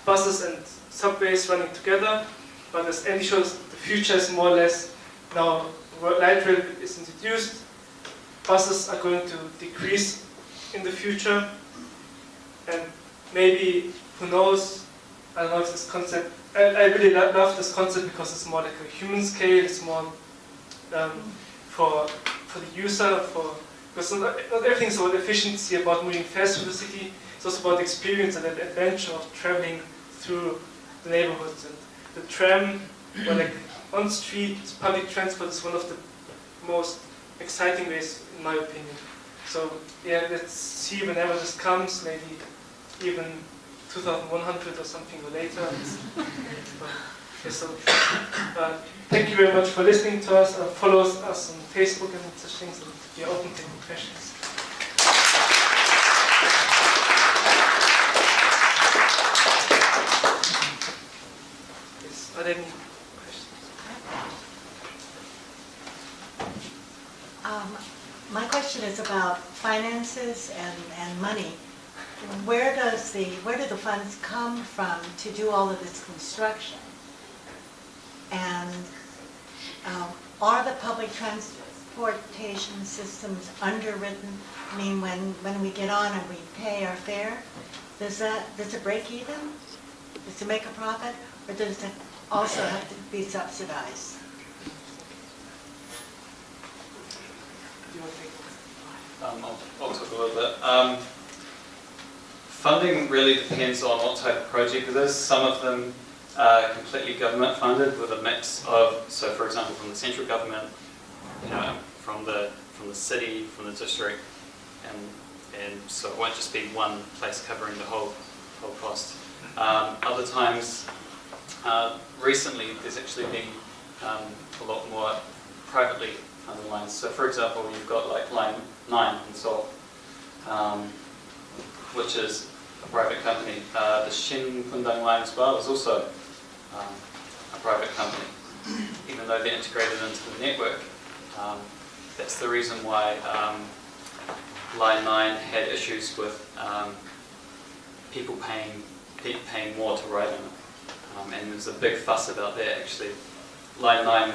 buses and subways running together. But as Andy shows, the future is more or less now light rail is introduced, buses are going to decrease in the future, and maybe, who knows, I don't know if this concept, I really love this concept because it's more like a human scale, it's more for the user, because not everything is about efficiency, about moving fast through the city, it's also about experience and that adventure of traveling through the neighborhoods. And the tram, or like on street public transport, is one of the most exciting ways, in my opinion. So yeah, let's see whenever this comes, maybe even 2100 or something or later. So, thank you very much for listening to us. Follow us on Facebook and such things, and we are open to any questions. Yes, are there any questions? My question is about finances and money. Where do the funds come from to do all of this construction? And are the public transportation systems underwritten? I mean, when we get on and we pay our fare, does it break even? Does it make a profit, or does it also have to be subsidized? I'll talk a little bit. Funding really depends on what type of project it is. Some of them are completely government funded with a mix of, so for example, from the central government, from the city, from the district, and so it won't just be one place covering the whole cost. Other times, recently, there's actually been a lot more privately funded lines. So for example, you've got like line 9 in Seoul, which is private company. The Shin-Pundong line as well is also a private company, even though they're integrated into the network. That's the reason why Line 9 had issues with people paying more to ride on it. And there was a big fuss about that actually. Line 9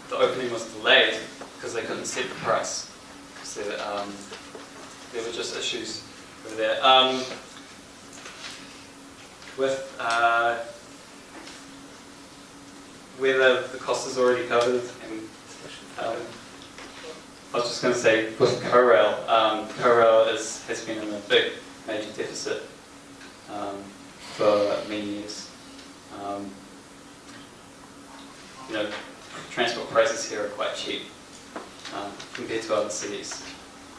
the opening was delayed because they couldn't set the price. So there were just issues with that. Whether the cost is already covered, and I was just going to say with CoRail, CoRail has been in a big major deficit for many years. Transport prices here are quite cheap compared to other cities,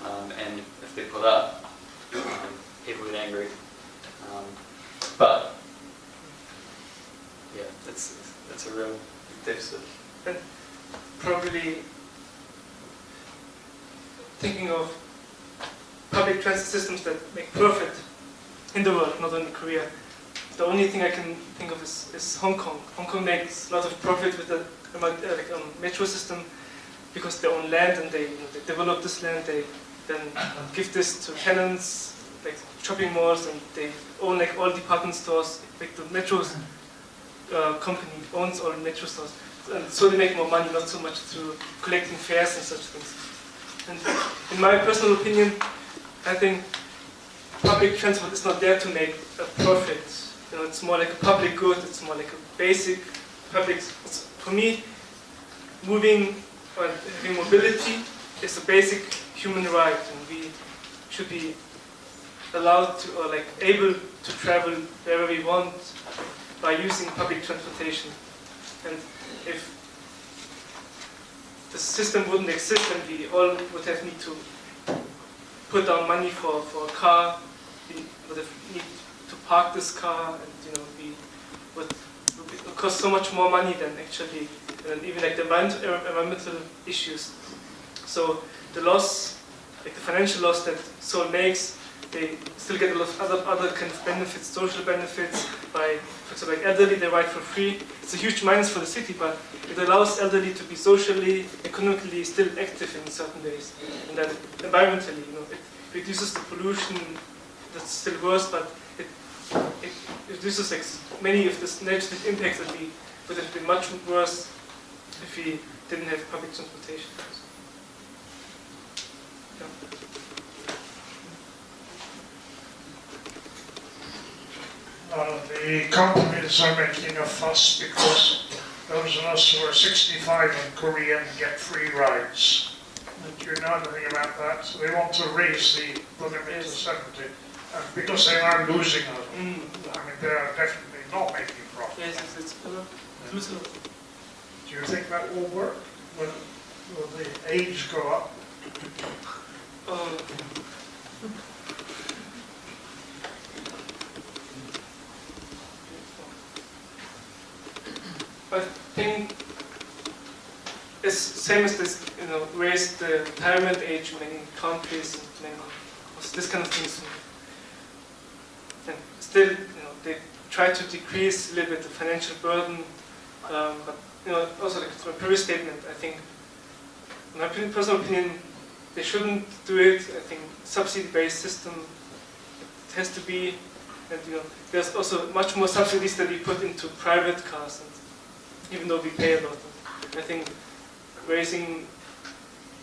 and if they're put up, people get angry. But yeah, it's a real deficit. And probably thinking of public transit systems that make profit in the world, not only Korea. The only thing I can think of is Hong Kong. Hong Kong makes a lot of profit with the metro system because they own land and they develop this land. They then give this to tenants, like shopping malls, and they own like all department stores. Like the metro company owns all metro stores, and so they make more money, not so much through collecting fares and such things. And in my personal opinion, I think public transport is not there to make a profit. It's more like a public good. It's more like a basic public. For me, moving or having mobility is a basic human right, and we should be allowed to, or like able to travel wherever we want by using public transportation. And if the system wouldn't exist, then we all would have need to put down money for a car. We would have need to park this car, and we would cost so much more money than actually, and even like the environmental issues. So the loss, like the financial loss that Seoul makes, they still get a lot of other kind of benefits, social benefits. By, for example, like elderly, they ride for free. It's a huge minus for the city, but it allows elderly to be socially, economically still active in certain ways. And then environmentally, it reduces the pollution. That's still worse, but it reduces like many of the negative impacts that we would have been much worse if we didn't have public transportation. Yeah. The companies are making a fuss because those of us who are 65 in Korea get free rides. Do you know anything about that? So they want to raise the limit to 70, because they are losing out. I mean, they are definitely not making profit. Yes, it's Do you think that will work? Will the age go up? I think it's same as this, raise the retirement age in many countries and this kind of things. And still, they try to decrease a little bit the financial burden, but also like from a previous statement, I think, in my personal opinion, they shouldn't do it. I think subsidy-based system it has to be, and there's also much more subsidies that we put into private cars. And even though we pay a lot. I think raising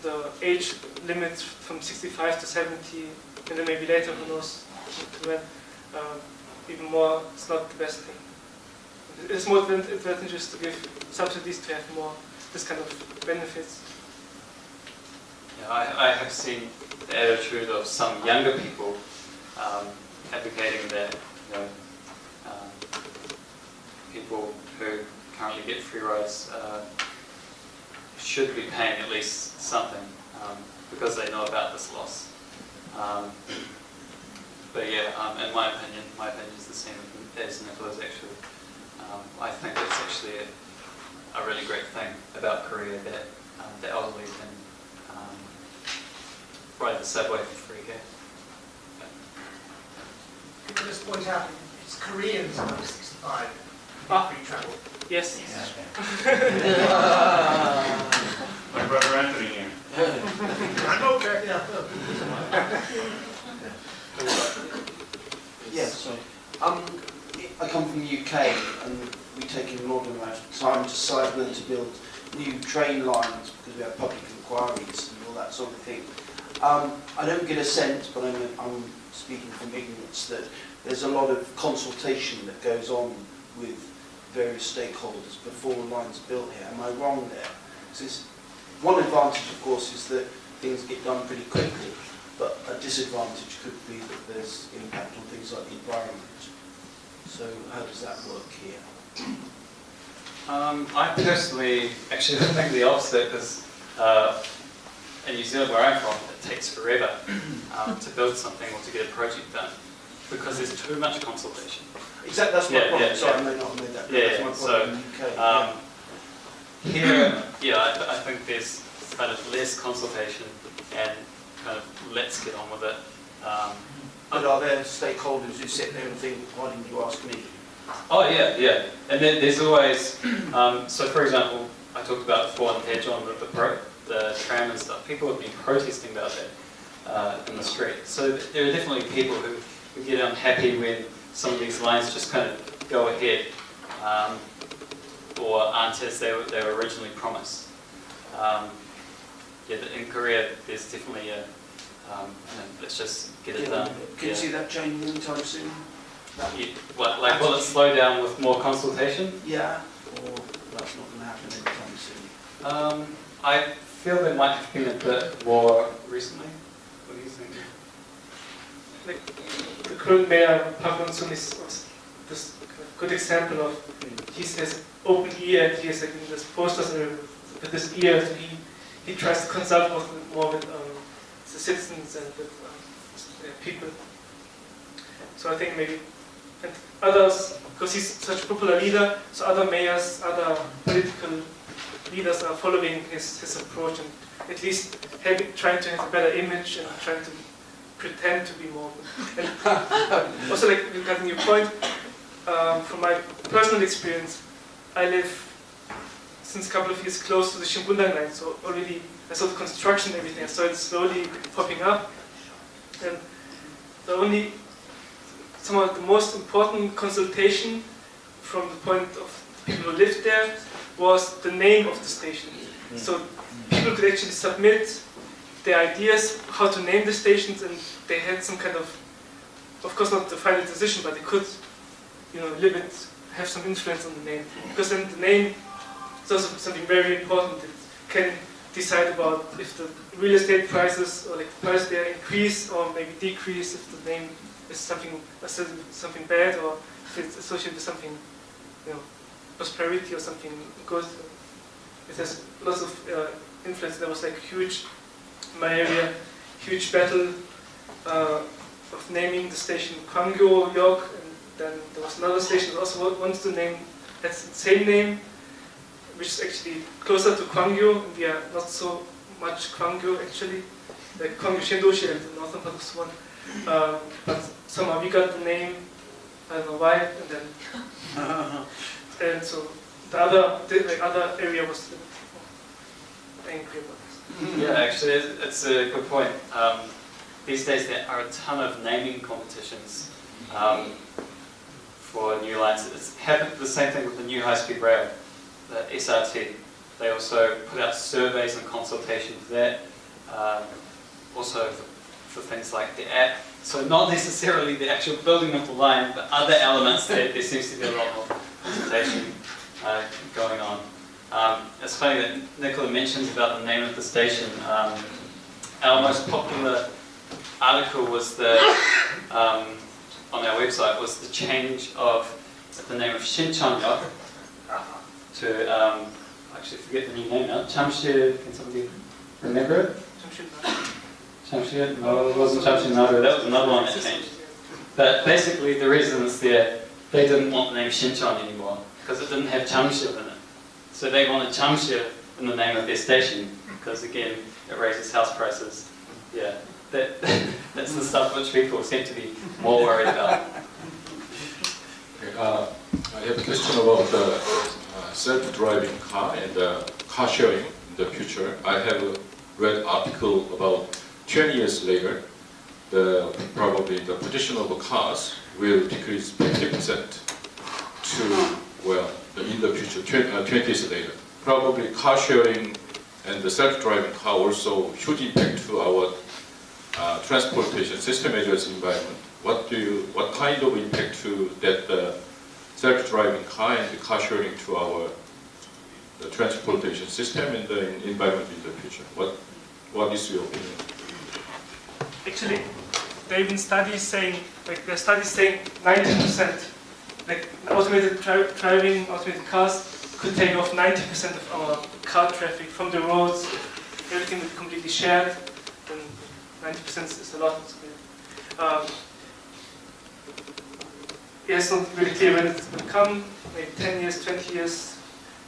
the age limit from 65 to 70, and then maybe later, who knows, to when, even more, it's not the best thing. It's more advantageous to give subsidies to have more this kind of benefits. Yeah, I have seen the attitude of some younger people advocating that people who currently get free rides should be paying at least something because they know about this loss. But yeah, in my opinion is the same as Nicola's actually. I think it's actually a really great thing about Korea that the elderly can ride the subway for free here. can just point out, it's Koreans above 65 Ah. free travel. Yes. My brother Anthony here. I'm okay. Yeah. Yeah, sorry. I come from the UK and we take an inordinate amount of time to cycle to build new train lines because we have public inquiries and all that sort of thing. I don't get a sense, but I'm speaking from ignorance, that there's a lot of consultation that goes on with various stakeholders before lines are built here. Am I wrong there? So one advantage, of course, is that things get done pretty quickly, but a disadvantage could be that there's impact on things like the environment. So how does that work here? I personally actually think the opposite, because in New Zealand, where I'm from, it takes forever to build something or to get a project done, because there's too much consultation. Exactly, that's my Yeah, problem. yeah, Sorry, yeah. I may not have made that. Yeah, That's my so, problem in the UK. Here, I think there's kind of less consultation and kind of let's get on with it. But are there stakeholders who sit there and think, why didn't you ask me? Oh yeah. And then there's always, so for example, I talked about before on Hedge on the tram and stuff. People have been protesting about that in the street. So there are definitely people who get unhappy when some of these lines just kind of go ahead or aren't as they were originally promised. In Korea, there's definitely a let's just get it done. Can you see that changing anytime soon? Will it slow down with more consultation? Yeah, or that's not going to happen anytime soon? I feel there might have been a bit more recently. What do you think? The current mayor, Park Won-soon, is this good example of he has open ear and he has like this posters with his ear. So he tries to consult more with the citizens and with people. So I think maybe and others, because he's such a popular leader, so other mayors, other political leaders are following his approach and at least trying to have a better image and trying to pretend to be more. And also, like regarding your point, from my personal experience, I live since a couple of years close to the Shimbundan line, so already I saw the construction and everything. I saw it slowly popping up, and some of the most important consultation from the point of people who lived there was the name of the station. So people could actually submit their ideas how to name the stations, and they had some kind of course not the final decision, but they could, have some influence on the name. Because then the name is also something very important. It can decide about if the real estate prices or like the price there increase or maybe decrease, if the name is something bad or if it's associated with something, prosperity or something good. It has lots of influence. There was like huge, in my area, huge battle of naming the station Kwangyo, York, and then there was another station that also wanted to name, that's the same name, which is actually closer to Kwangyo, and we are not so much Kwangyo actually, like Kwangyo Shindoshi, like the northern part of Suwon. But somehow we got the name, I don't know why, and then and so the other area was angry about this. Yeah, actually, it's a good point. These days there are a ton of naming competitions for new lines. It's happened the same thing with the new high-speed rail, the SRT. They also put out surveys and consultation for that. Also for things like the app. So not necessarily the actual building of the line, but other elements that there seems to be a lot more consultation going on. It's funny that Nicola mentions about the name of the station. Our most popular article was on our website was the change of the name of Shincheonyeok to I actually forget the new name now. Chamshi. Can somebody remember it? Chamshi. No, it wasn't Chamshi Naru. That was another one that changed. But basically, the residents there, they didn't want the name Shincheon anymore because it didn't have Chamshi in it. So they wanted Chamshi in the name of their station because again, it raises house prices. Yeah, that's the stuff which people seem to be more worried about. I have a question about the self-driving car and car sharing in the future. I have read article about 20 years later, probably the position of the cars will decrease 50% to, well, in the future, 20 years later. Probably car sharing and the self-driving car also huge impact to our transportation system as well as environment. What kind of impact to that self-driving car and the car sharing to our transportation system and the environment in the future? What is your opinion? Actually, there have been studies saying, like there are studies saying 90%, like automated driving, automated cars could take off 90% of our car traffic from the roads. Everything would be completely shared, then 90% is a lot. It's not really clear when it will come, maybe 10 years, 20 years,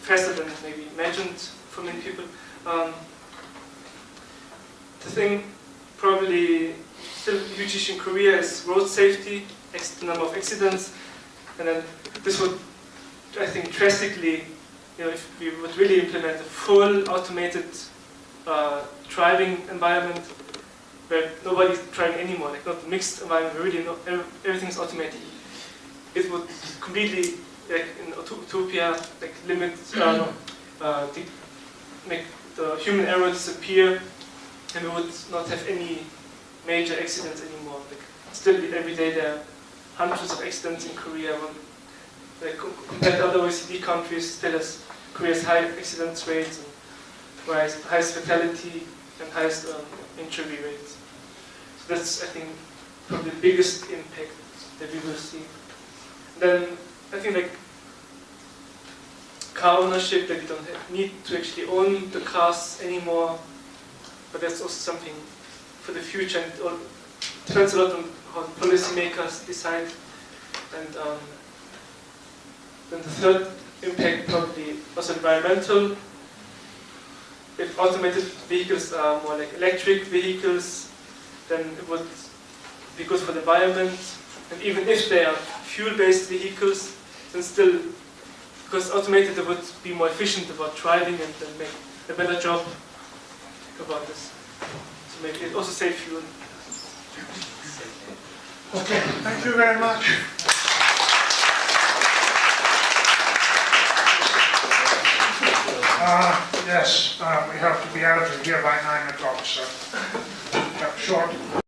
faster than maybe imagined for many people. The thing probably still a huge issue in Korea is road safety, the number of accidents, and then this would, I think, drastically, if we would really implement a full automated driving environment where nobody's driving anymore, like not a mixed environment, where really everything's automated. It would completely, like in utopia, like limit, make the human error disappear, and we would not have any major accidents anymore. Like still every day there are hundreds of accidents in Korea. Like compared to other OECD countries, still has Korea's high accident rates and highest fatality and highest injury rates. So that's, I think, probably the biggest impact that we will see. Then I think like car ownership, that we don't need to actually own the cars anymore, but that's also something for the future, and it all depends a lot on how the policymakers decide. And then the third impact probably also environmental. If automated vehicles are more like electric vehicles, then it would be good for the environment. And even if they are fuel-based vehicles, then still, because automated, they would be more efficient about driving and then make a better job about this. So maybe it also save fuel. Okay, thank you very much. Yes, we have to be out of here by 9 o'clock, so short.